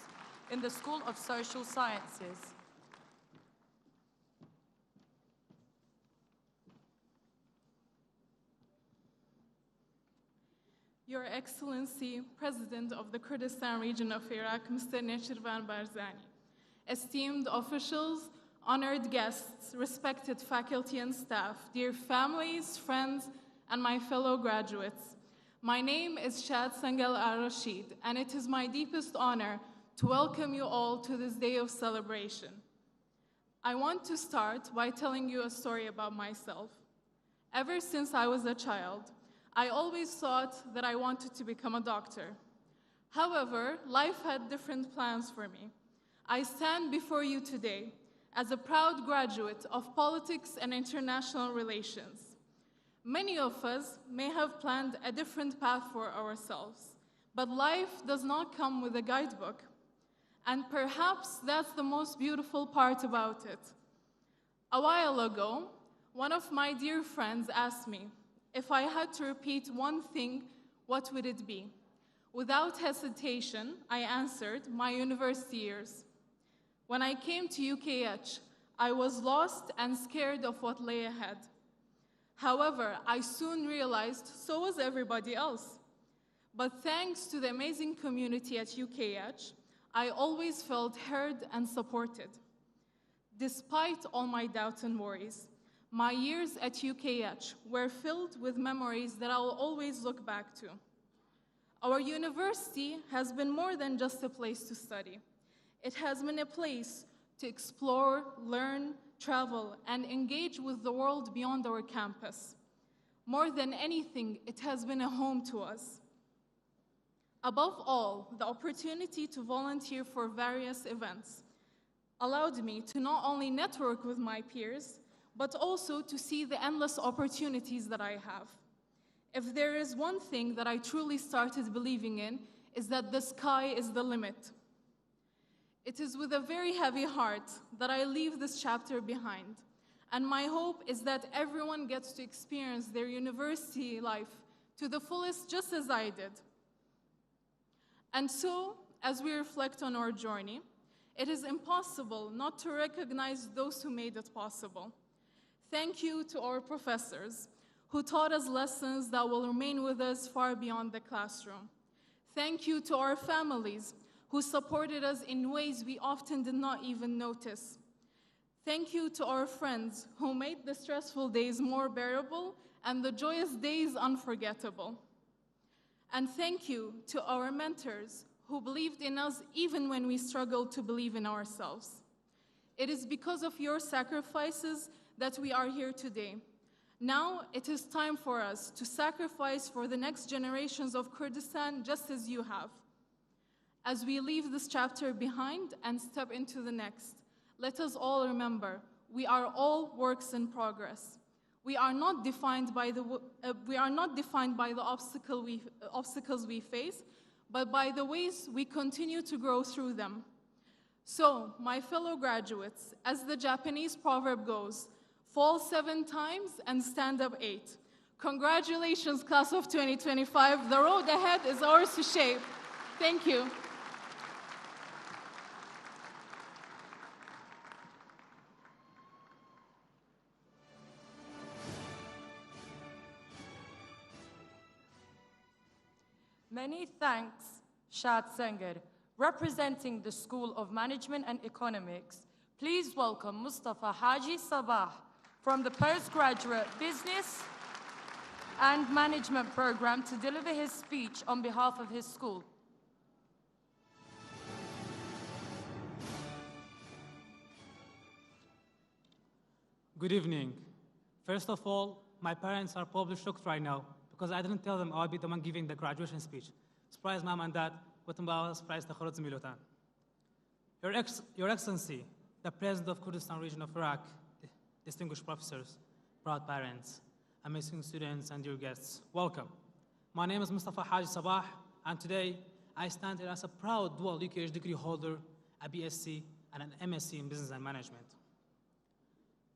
in the School of Social Sciences. Your Excellency, President of the Kurdistan region of Iraq, Mr. Nechirvan Barzani, esteemed officials, honored guests, respected faculty and staff, dear families, friends, and my fellow graduates. My name is Shad Sengar Al-Rashid, and it is my deepest honor to welcome you all to this day of celebration. I want to start by telling you a story about myself. Ever since I was a child, I always thought that I wanted to become a doctor. However, life had different plans for me. I stand before you today as a proud graduate of Politics and International Relations. Many of us may have planned a different path for ourselves, but life does not come with a guidebook. And perhaps that's the most beautiful part about it. A while ago, one of my dear friends asked me, if I had to repeat one thing, what would it be? Without hesitation, I answered, my university years. When I came to UKH, I was lost and scared of what lay ahead. However, I soon realized so was everybody else. But thanks to the amazing community at UKH, I always felt heard and supported. Despite all my doubts and worries, My years at UKH were filled with memories that I will always look back to. Our university has been more than just a place to study. It has been a place to explore, learn, travel, and engage with the world beyond our campus. More than anything, it has been a home to us. Above all, the opportunity to volunteer for various events allowed me to not only network with my peers, but also to see the endless opportunities that I have. If there is one thing that I truly started believing in, is that the sky is the limit. It is with a very heavy heart that I leave this chapter behind, and my hope is that everyone gets to experience their university life to the fullest, just as I did. And so, as we reflect on our journey, it is impossible not to recognize those who made it possible. Thank you to our professors who taught us lessons that will remain with us far beyond the classroom. Thank you to our families who supported us in ways we often did not even notice. Thank you to our friends who made the stressful days more bearable and the joyous days unforgettable. And thank you to our mentors who believed in us even when we struggled to believe in ourselves. It is because of your sacrifices that we are here today. Now it is time for us to sacrifice for the next generations of Kurdistan just as you have. As we leave this chapter behind and step into the next, let us all remember, we are all works in progress. We are not defined by the obstacles we face, but by the ways we continue to grow through them. So, my fellow graduates, as the Japanese proverb goes, fall 7 times and stand up 8. Congratulations, class of 2025. The road ahead is ours to shape. Thank you. Many thanks, Shad Sengar. Representing the School of Management and Economics, please welcome Mustafa Haji Sabah from the Postgraduate Business and Management Program to deliver his speech on behalf of his school. Good evening. First of all, my parents are probably shocked right now because I didn't tell them I'll be the one giving the graduation speech. Surprise, Mom and Dad. Surprise, Your Excellency, the President of Kurdistan region of Iraq, distinguished professors, proud parents, amazing students, and dear guests, welcome. My name is Mustafa Haji Sabah, and today I stand here as a proud dual UKH degree holder, a BSc, and an MSc in Business and Management.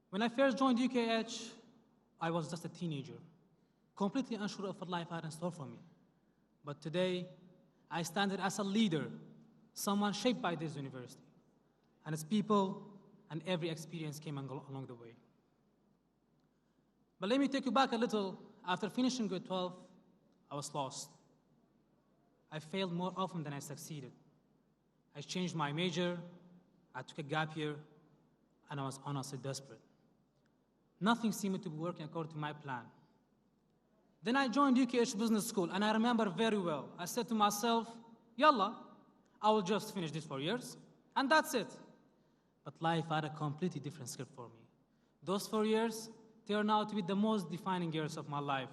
When I first joined UKH, I was just a teenager, completely unsure of what life had in store for me. But today, I stand here as a leader, someone shaped by this university, and its people, and every experience came along the way. But let me take you back a little. After finishing grade 12, I was lost. I failed more often than I succeeded. I changed my major, I took a gap year, and I was honestly desperate. Nothing seemed to be working according to my plan. Then I joined UKH Business School, and I remember very well. I said to myself, Yalla, I will just finish this 4 years, and that's it. But life had a completely different script for me. Those 4 years turned out to be the most defining years of my life.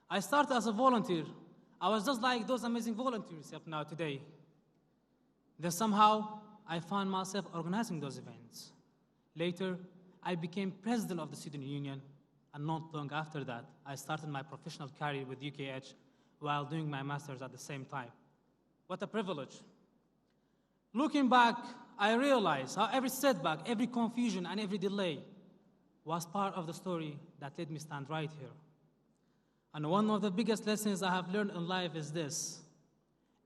I started as a volunteer. I was just like those amazing volunteers up now today. Then somehow, I found myself organizing those events. Later, I became president of the Student Union, and not long after that, I started my professional career with UKH while doing my master's at the same time. What a privilege. Looking back, I realized how every setback, every confusion, and every delay was part of the story that led me stand right here. And one of the biggest lessons I have learned in life is this: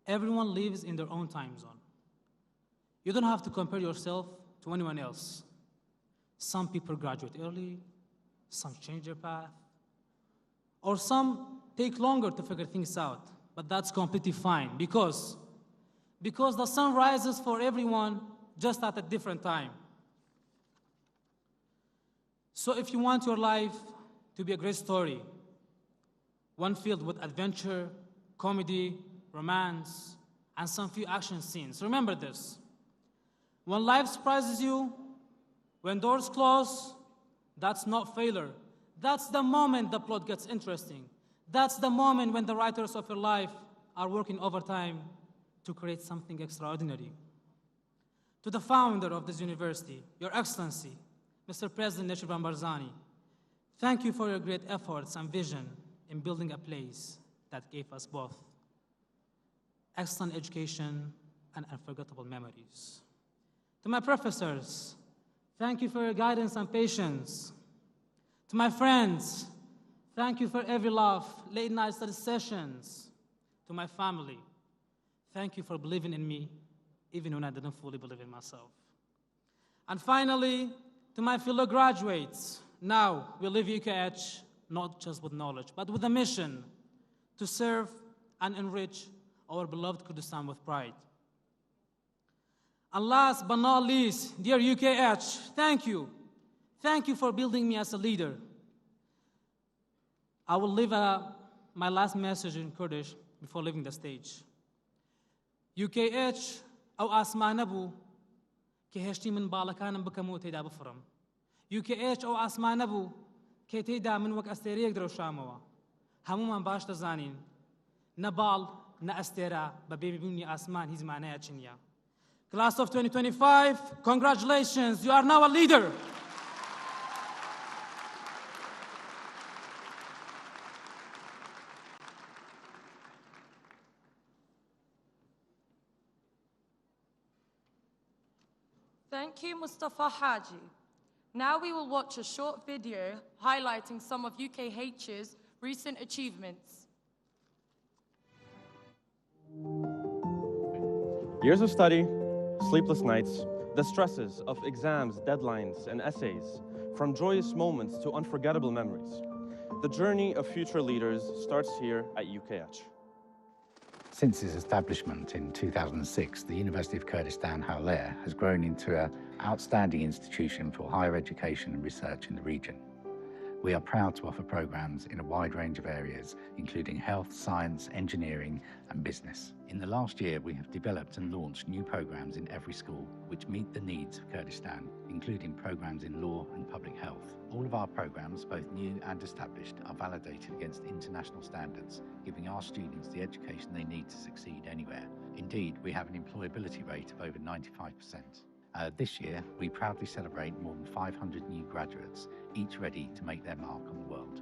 everyone lives in their own time zone. You don't have to compare yourself to anyone else. Some people graduate early, some change their path, or some take longer to figure things out, but that's completely fine because the sun rises for everyone just at a different time. So if you want your life to be a great story, one filled with adventure, comedy, romance, and some few action scenes, remember this. When life surprises you, when doors close, that's not failure. That's the moment the plot gets interesting. That's the moment when the writers of your life are working overtime to create something extraordinary. To the founder of this university, Your Excellency, Mr. President Nechirvan Barzani, thank you for your great efforts and vision in building a place that gave us both excellent education and unforgettable memories. To my professors, thank you for your guidance and patience. To my friends, thank you for every laugh, late night study sessions. To my family, thank you for believing in me, even when I didn't fully believe in myself. And finally, to my fellow graduates, now we leave UKH not just with knowledge, but with a mission to serve and enrich our beloved Kurdistan with pride. And last but not least, dear UKH, thank you. Thank you for building me as a leader. I will leave my last message in Kurdish before leaving the stage. UKH أو آسمان أبو كهشتي من بالكان بكمو تيدا بفرم. UKH أو آسمان أبو كتيدا من وك أستيريك درو شاموا. همو من باش تزانين. نبال نأستيرا ببيبي بني آسمان هيز معناه أشنيا. Class of 2025, congratulations, you are now a leader. Thank you, Mustafa Haji. Now we will watch a short video highlighting some of UKH's recent achievements. Years of study, sleepless nights, the stresses of exams, deadlines, and essays, from joyous moments to unforgettable memories. The journey of future leaders starts here at UKH. Since its establishment in 2006, the University of Kurdistan Hawler has grown into an outstanding institution for higher education and research in the region. We are proud to offer programs in a wide range of areas, including health, science, engineering, and business. In the last year, we have developed and launched new programs in every school, which meet the needs of Kurdistan, including programs in law and public health. All of our programs, both new and established, are validated against international standards, giving our students the education they need to succeed anywhere. Indeed, we have an employability rate of over 95%. This year, we proudly celebrate more than 500 new graduates, each ready to make their mark on the world.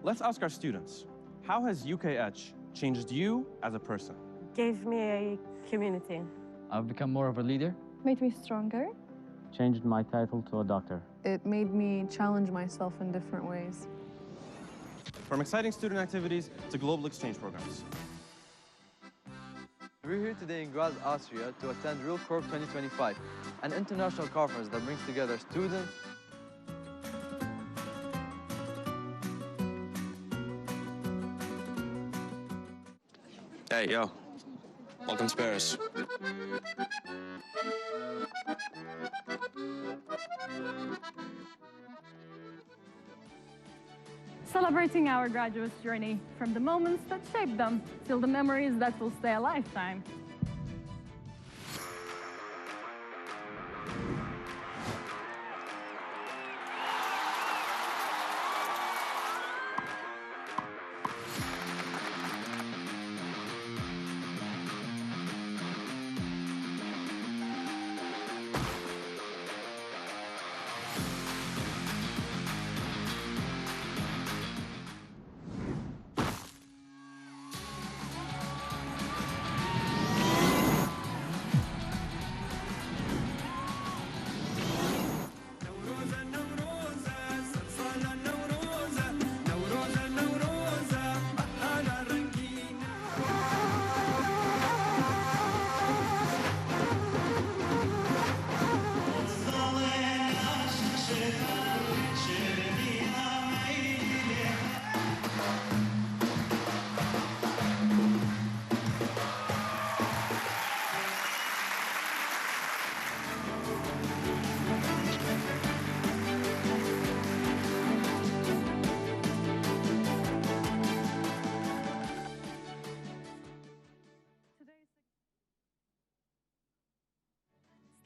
Let's ask our students, how has UKH changed you as a person? Gave me a community. I've become more of a leader. Made me stronger. Changed my title to a doctor. It made me challenge myself in different ways. From exciting student activities to global exchange programs. We're here today in Graz, Austria to attend Real Corp 2025, an international conference that brings together students, Hey, yo. Welcome to Paris. Celebrating our graduates' journey, from the moments that shaped them till the memories that will stay a lifetime.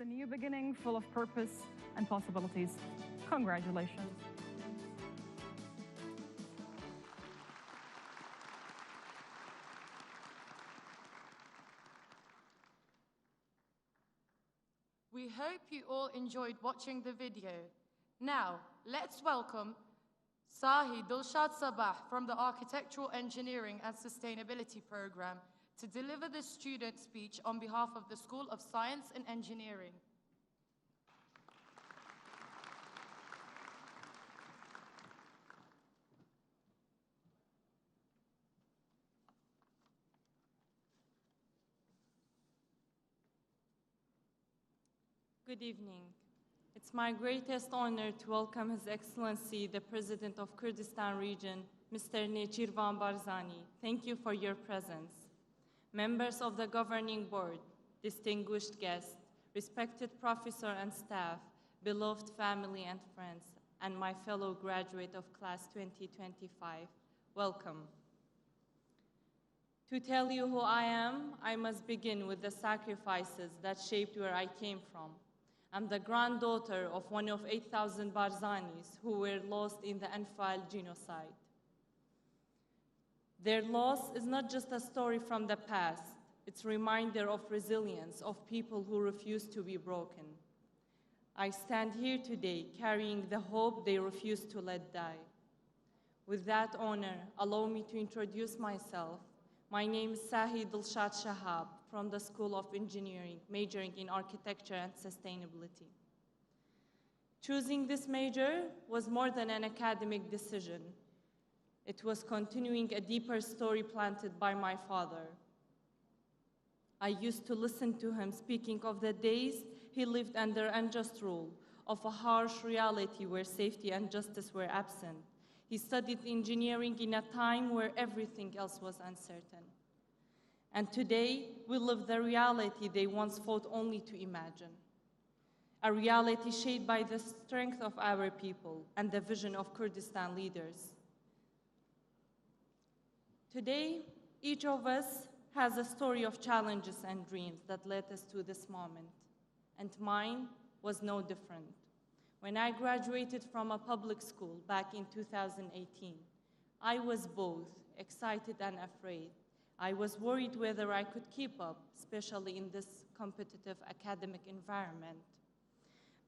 new beginning full of purpose and possibilities. Congratulations. We hope you all enjoyed watching the video. Now, let's welcome Sahi Dilshad Sabah from the Architectural Engineering and Sustainability Program to deliver the student speech on behalf of the School of Science and Engineering. Good evening. It's my greatest honor to welcome His Excellency, the President of Kurdistan Region, Mr. Nechirvan Barzani. Thank you for your presence. Members of the Governing Board, distinguished guests, respected professor and staff, beloved family and friends, and my fellow graduate of Class 2025, welcome. To tell you who I am, I must begin with the sacrifices that shaped where I came from. I'm the granddaughter of one of 8,000 Barzanis who were lost in the Anfal genocide. Their loss is not just a story from the past, it's a reminder of resilience of people who refuse to be broken. I stand here today carrying the hope they refuse to let die. With that honor, allow me to introduce myself. My name is Sahi Dilshad Shahab from the School of Engineering, majoring in Architecture and Sustainability. Choosing this major was more than an academic decision. It was continuing a deeper story planted by my father. I used to listen to him speaking of the days he lived under unjust rule, of a harsh reality where safety and justice were absent. He studied engineering in a time where everything else was uncertain. And today, we live the reality they once fought only to imagine. A reality shaped by the strength of our people and the vision of Kurdistan leaders. Today, each of us has a story of challenges and dreams that led us to this moment, and mine was no different. When I graduated from a public school back in 2018, I was both excited and afraid. I was worried whether I could keep up, especially in this competitive academic environment.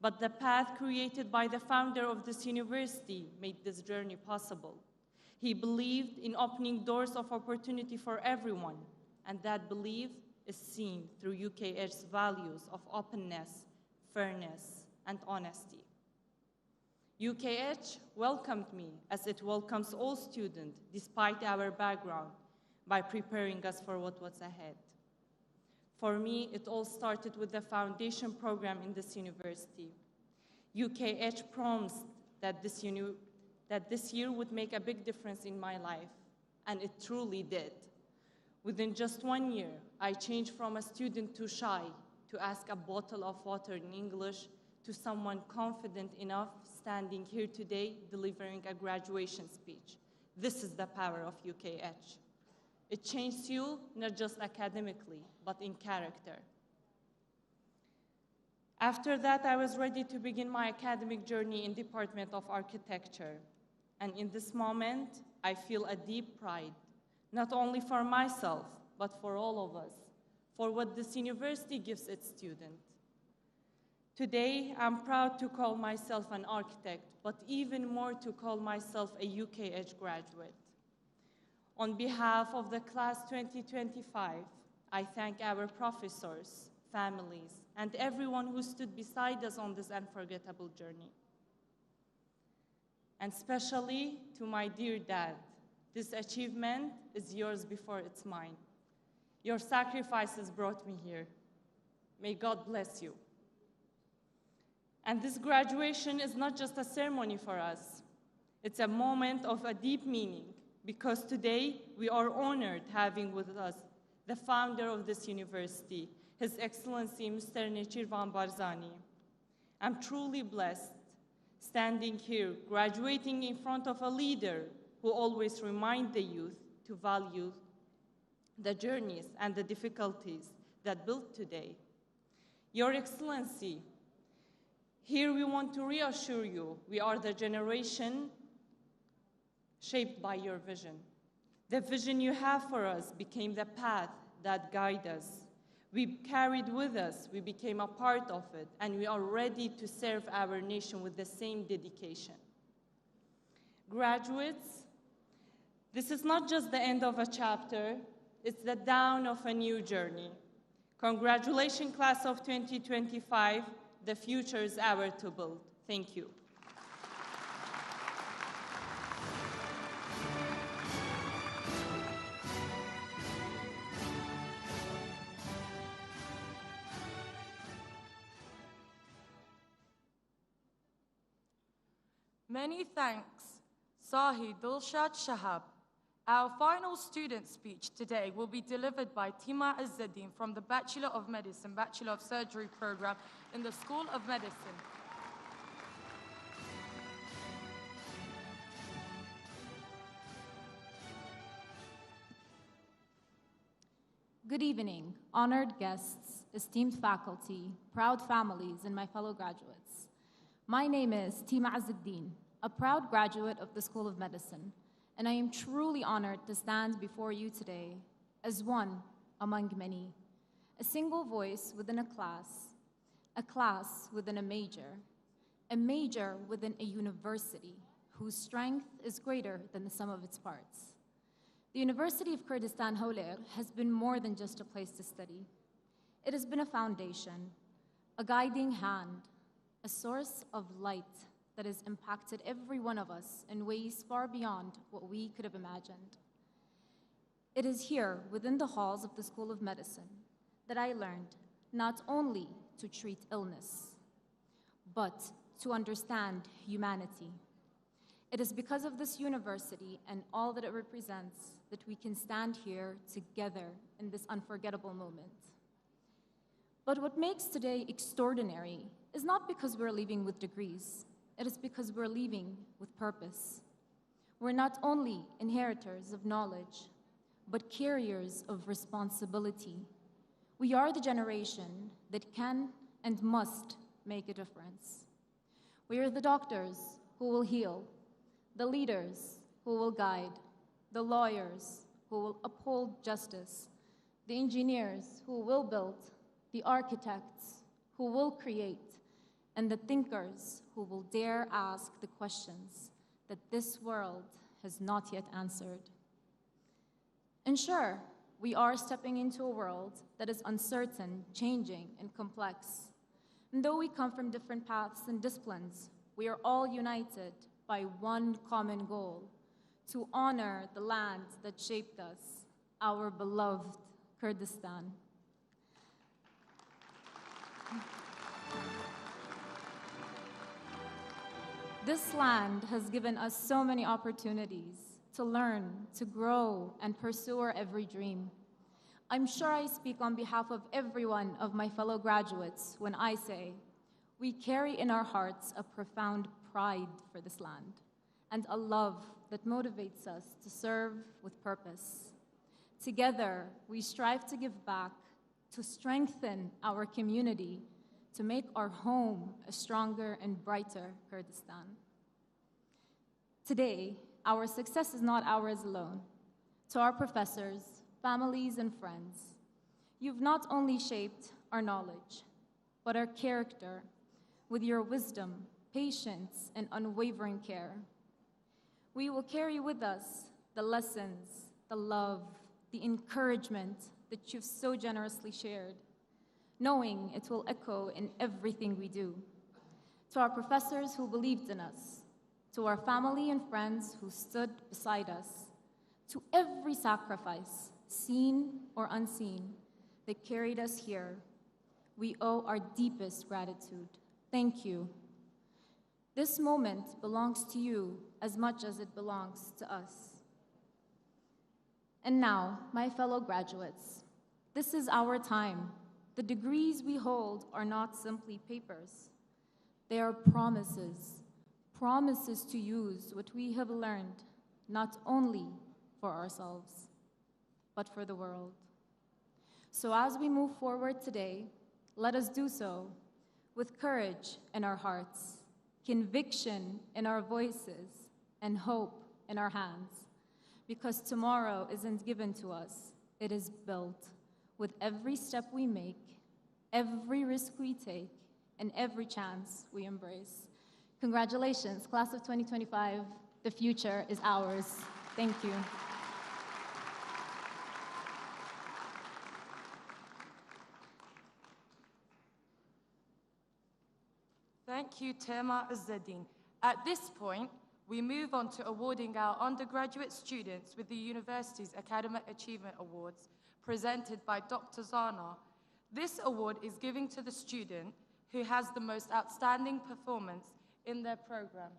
But the path created by the founder of this university made this journey possible. He believed in opening doors of opportunity for everyone, and that belief is seen through UKH's values of openness, fairness, and honesty. UKH welcomed me as it welcomes all students, despite our background, by preparing us for what was ahead. For me, it all started with the foundation program in this university. UKH promised that this year would make a big difference in my life, and it truly did. Within just 1 year, I changed from a student too shy to ask a bottle of water in English to someone confident enough standing here today delivering a graduation speech. This is the power of UKH. It changed you not just academically, but in character. After that, I was ready to begin my academic journey in Department of Architecture. And in this moment, I feel a deep pride, not only for myself, but for all of us, for what this university gives its students. Today, I'm proud to call myself an architect, but even more to call myself a UKH graduate. On behalf of the Class 2025, I thank our professors, families, and everyone who stood beside us on this unforgettable journey. And especially to my dear dad, this achievement is yours before it's mine. Your sacrifices brought me here. May God bless you. And this graduation is not just a ceremony for us. It's a moment of a deep meaning, because today we are honored having with us the founder of this university, His Excellency Mr. Nechirvan Barzani. I'm truly blessed standing here, graduating in front of a leader who always reminds the youth to value the journeys and the difficulties that built today. Your Excellency, here we want to reassure you we are the generation shaped by your vision. The vision you have for us became the path that guides us. We carried with us, we became a part of it, and we are ready to serve our nation with the same dedication. Graduates, this is not just the end of a chapter, it's the dawn of a new journey. Congratulations, class of 2025. The future is ours to build. Thank you. Many thanks, Sahi Dulshad Shahab. Our final student speech today will be delivered by Tima Azzaddin from the Bachelor of Medicine, Bachelor of Surgery program in the School of Medicine. Good evening, honored guests, esteemed faculty, proud families, and my fellow graduates. My name is Tima Azzaddin, a proud graduate of the School of Medicine, and I am truly honored to stand before you today as one among many, a single voice within a class within a major within a university whose strength is greater than the sum of its parts. The University of Kurdistan Hawler has been more than just a place to study. It has been a foundation, a guiding hand, a source of light that has impacted every one of us in ways far beyond what we could have imagined. It is here, within the halls of the School of Medicine, that I learned not only to treat illness, but to understand humanity. It is because of this university and all that it represents that we can stand here together in this unforgettable moment. But what makes today extraordinary is not because we're leaving with degrees. It is because we're leaving with purpose. We're not only inheritors of knowledge, but carriers of responsibility. We are the generation that can and must make a difference. We are the doctors who will heal, the leaders who will guide, the lawyers who will uphold justice, the engineers who will build, the architects who will create, and the thinkers who will dare ask the questions that this world has not yet answered. And sure, we are stepping into a world that is uncertain, changing, and complex. And though we come from different paths and disciplines, we are all united by one common goal: to honor the land that shaped us, our beloved Kurdistan. This land has given us so many opportunities to learn, to grow, and pursue our every dream. I'm sure I speak on behalf of every one of my fellow graduates when I say we carry in our hearts a profound pride for this land and a love that motivates us to serve with purpose. Together, we strive to give back, to strengthen our community, to make our home a stronger and brighter Kurdistan. Today, our success is not ours alone. To our professors, families, and friends, you've not only shaped our knowledge, but our character with your wisdom, patience, and unwavering care. We will carry with us the lessons, the love, the encouragement that you've so generously shared, knowing it will echo in everything we do. To our professors who believed in us, to our family and friends who stood beside us, to every sacrifice, seen or unseen, that carried us here, we owe our deepest gratitude. Thank you. This moment belongs to you as much as it belongs to us. And now, my fellow graduates, this is our time. The degrees we hold are not simply papers. They are promises, promises to use what we have learned, not only for ourselves, but for the world. So as we move forward today, let us do so with courage in our hearts, conviction in our voices, and hope in our hands. Because tomorrow isn't given to us, it is built with every step we make, every risk we take, and every chance we embrace. Congratulations, class of 2025. The future is ours. Thank you. Thank you, Tema Izzeddin. At this point, we move on to awarding our undergraduate students with the university's Academic Achievement Awards, presented by Dr. Zana. This award is given to the student who has the most outstanding performance in their program.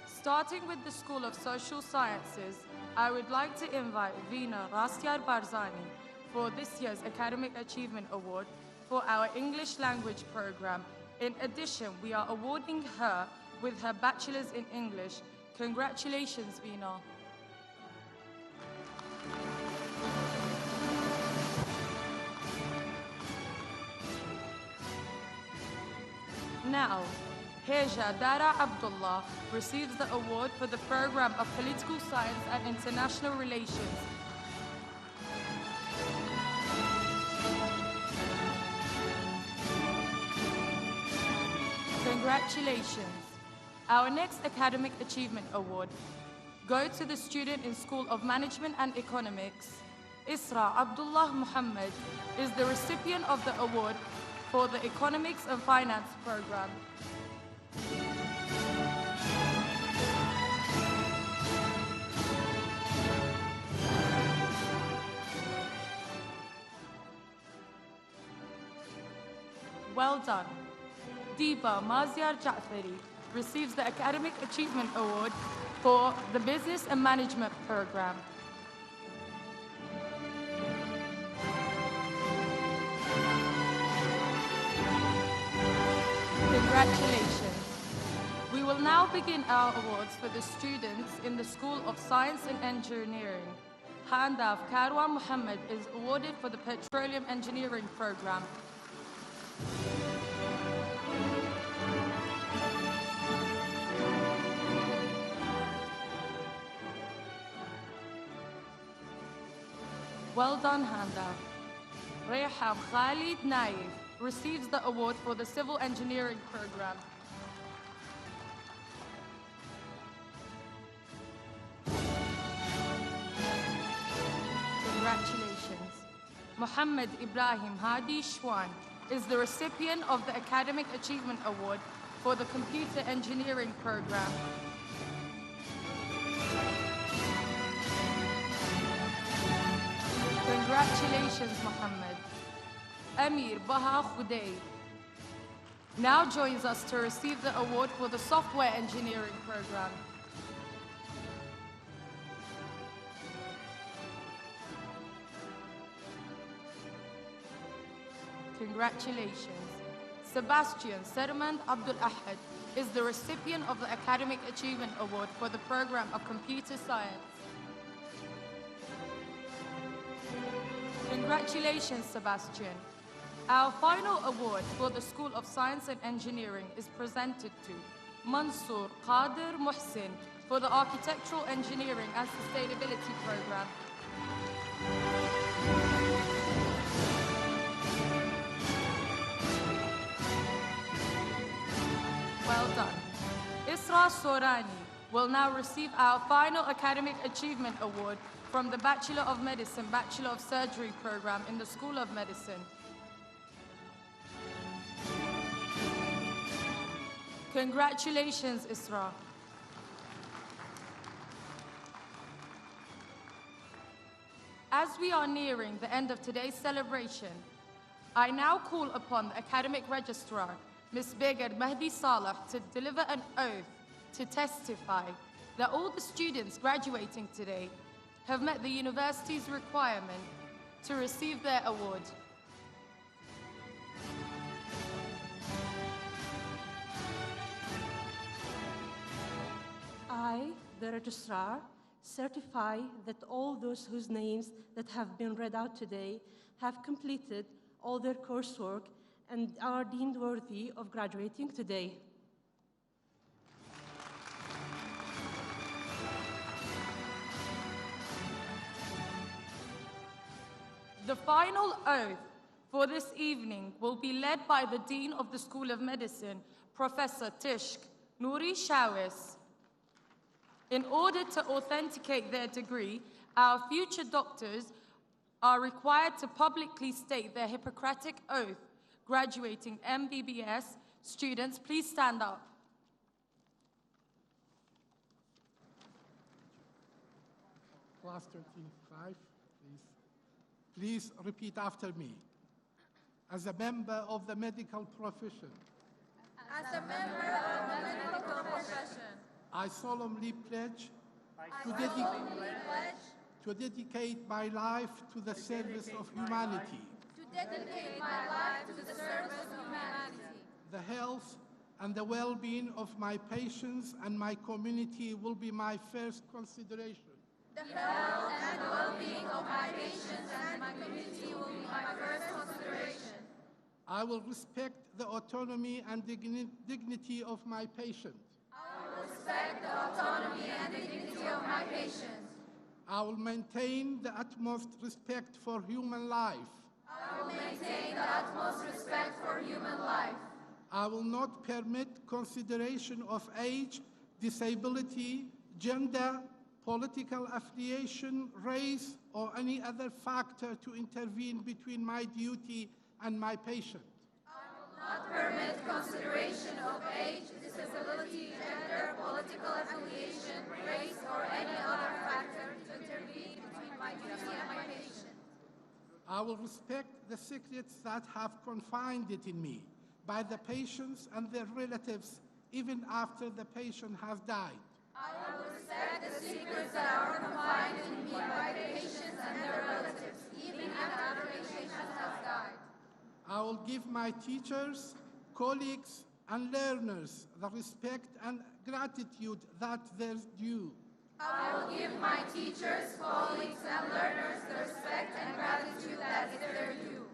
Starting with the School of Social Sciences, I would like to invite Vina Rastyar Barzani for this year's Academic Achievement Award for our English language program. In addition, we are awarding her with her Bachelor's in English. Congratulations, Vina. Now, Heja Dara Abdullah receives the award for the program of Political Science and International Relations. Congratulations. Our next Academic Achievement Award goes to the student in School of Management and Economics. Isra Abdullah Muhammad is the recipient of the award for the Economics and Finance program. Well done. Deepa Maziar Jafari receives the Academic Achievement Award for the Business and Management program. Congratulations. We will now begin our awards for the students in the School of Science and Engineering. Handaf Karwa Muhammad is awarded for the Petroleum Engineering program. Well done, Handaf. Reham Khalid Naif receives the award for the Civil Engineering program. Congratulations. Muhammad Ibrahim Hadi Shwan is the recipient of the Academic Achievement Award for the Computer Engineering program. Congratulations, Muhammad. Amir Baha Khudey now joins us to receive the award for the Software Engineering program. Congratulations. Sebastian Sermand Abdul Ahad is the recipient of the Academic Achievement Award for the program of Computer Science. Congratulations, Sebastian. Our final award for the School of Science and Engineering is presented to Mansour Qadir Muhsin for the Architectural Engineering and Sustainability program. Well done. Isra Sorani will now receive our final Academic Achievement Award from the Bachelor of Medicine, Bachelor of Surgery program in the School of Medicine. Congratulations, Isra. As we are nearing the end of today's celebration, I now call upon the Academic Registrar, Ms. Beggar Mahdi Saleh, to deliver an oath to testify that all the students graduating today have met the university's requirement to receive their award. I, the registrar, certify that all those whose names that have been read out today have completed all their coursework and are deemed worthy of graduating today. The final oath for this evening will be led by the Dean of the School of Medicine, Professor Tishk Nouri Shawis. In order to authenticate their degree, our future doctors are required to publicly state their Hippocratic oath. Graduating MBBS students, please stand up. Class 35, please. Please repeat after me. As a member of the medical profession, I solemnly pledge to dedicate my life to the service of humanity. The health and the well-being of my patients and my community will be my first consideration. The health and the well-being of my patients and my community will be my first consideration. I will respect the autonomy and dignity of my patient. I will respect the autonomy and dignity of my patients. I will maintain the utmost respect for human life. I will maintain the utmost respect for human life. I will not permit consideration of age, disability, gender, political affiliation, race, or any other factor to intervene between my duty and my patient. I will not permit consideration of age, disability, gender, political affiliation, race, or any other factor to intervene between my duty and my patient. I will respect the secrets that have confined it in me by the patients and their relatives even after the patient has died. I will respect the secrets that are confined in me by the patients and their relatives, even after the patient has died. I will give my teachers, colleagues, and learners the respect and gratitude that they're due. I will give my teachers, colleagues, and learners the respect and gratitude that is their due.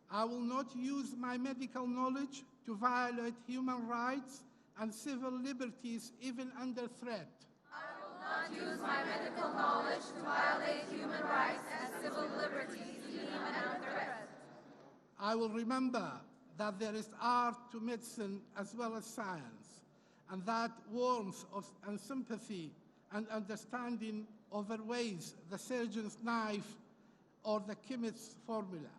I will not use my medical knowledge to violate human rights and civil liberties even under threat. I will not use my medical knowledge to violate human rights and civil liberties even under threat. I will remember that there is art to medicine as well as science, and that warmth and sympathy and understanding overweighs the surgeon's knife or the chemist's formula.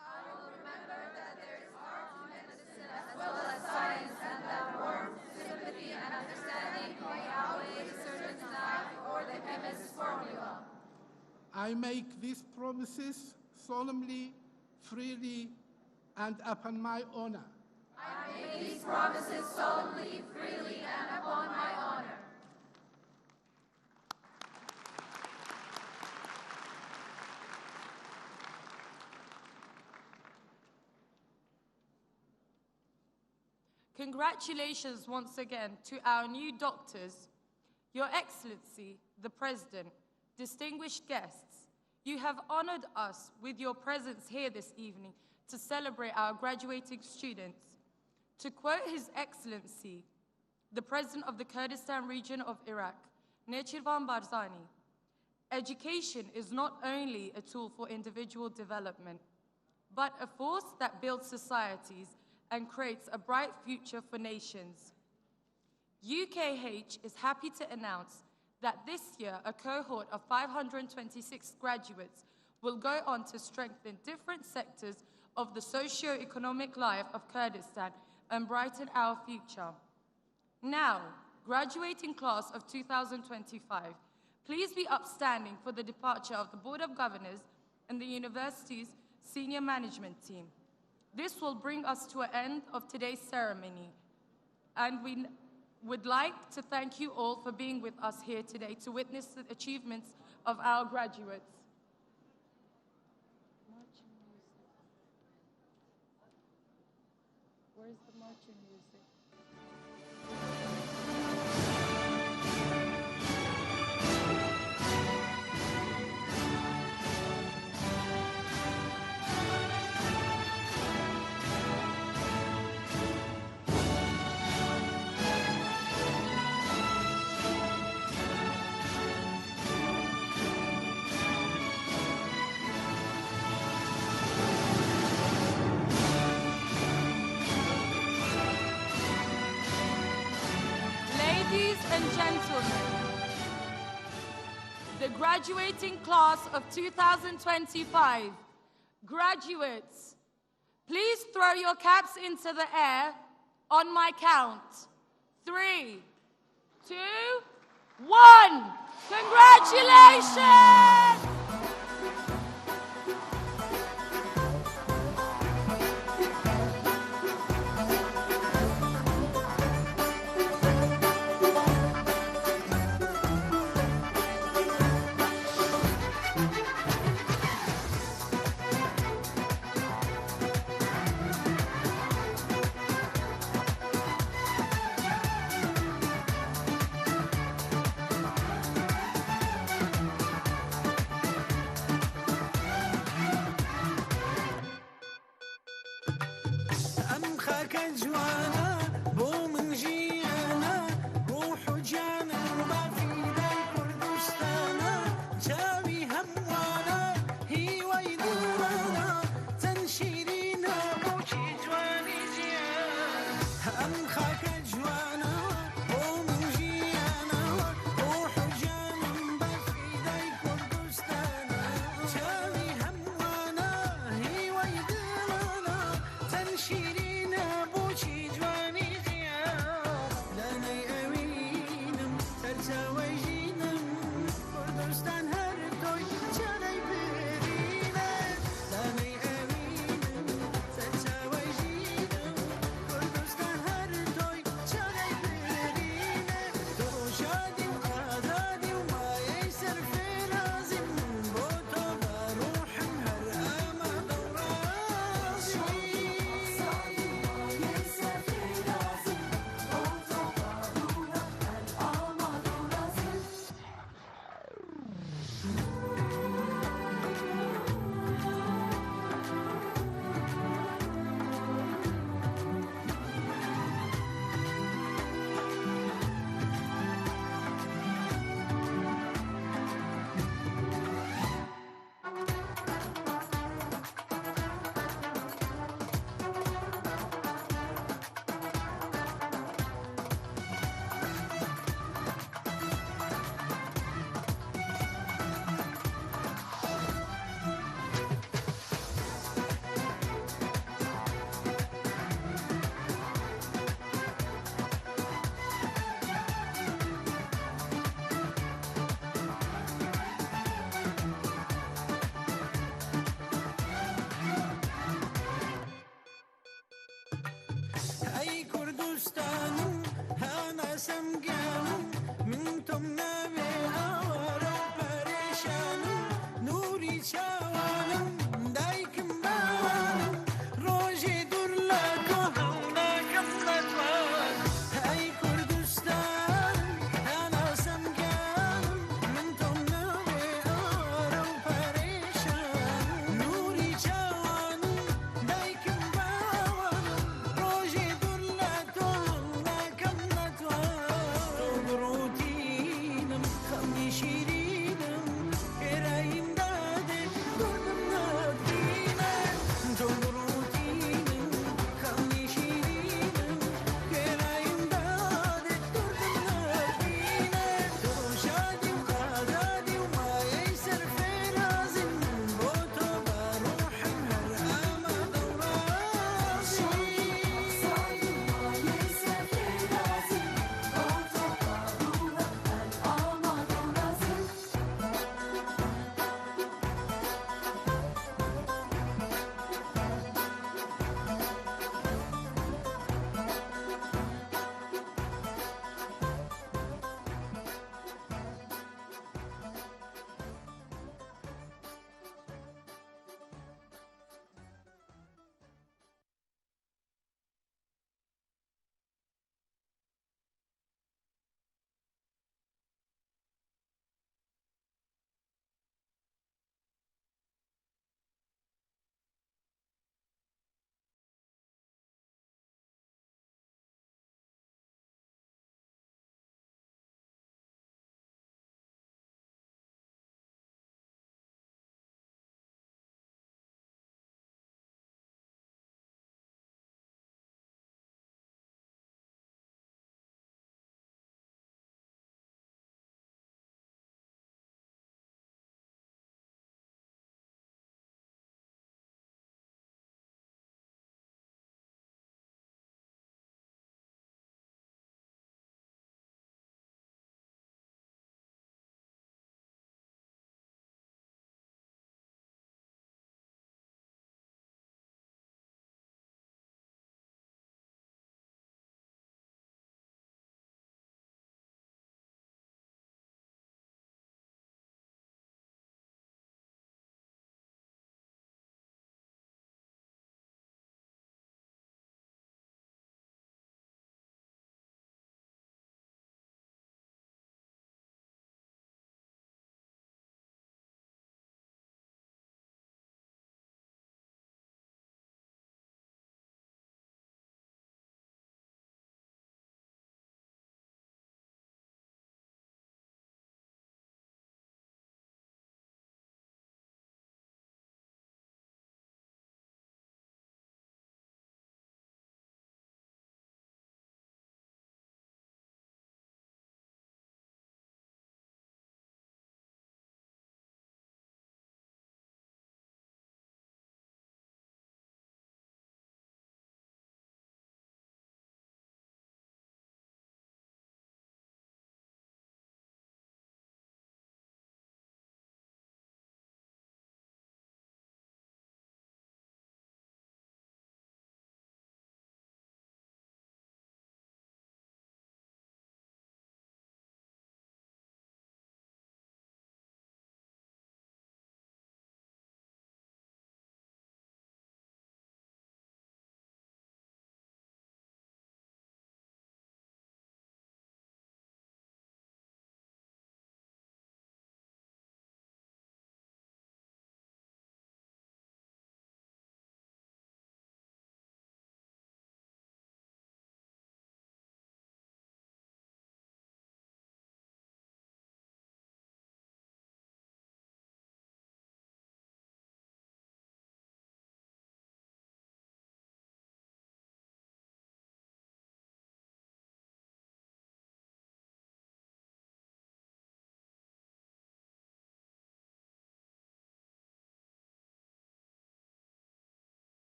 I will remember that there is art to medicine as well as science, and that warmth, sympathy, and understanding may outweigh the surgeon's knife or the chemist's formula. I make these promises solemnly, freely, and upon my honor. I make these promises solemnly, freely, and upon my honor. Congratulations once again to our new doctors. Your Excellency, the President, distinguished guests, you have honored us with your presence here this evening to celebrate our graduating students. To quote His Excellency, the President of the Kurdistan region of Iraq, Nechirvan Barzani, education is not only a tool for individual development, but a force that builds societies and creates a bright future for nations. UKH is happy to announce that this year a cohort of 526 graduates will go on to strengthen different sectors of the socio-economic life of Kurdistan and brighten our future. Now, graduating class of 2025, please be upstanding for the departure of the Board of Governors and the university's senior management team. This will bring us to an end of today's ceremony, and we would like to thank you all for being with us here today to witness the achievements of our graduates. Where's the marching music? and gentlemen, the graduating class of 2025, graduates, please throw your caps into the air on my count. 3, 2, 1. Congratulations! جوانا بو من جيانا روح وجانا ما في ذا كردستانا جاوي هموانا هي ويدورانا تنشيرينا بوشي جواني جيانا أم خاك جوانا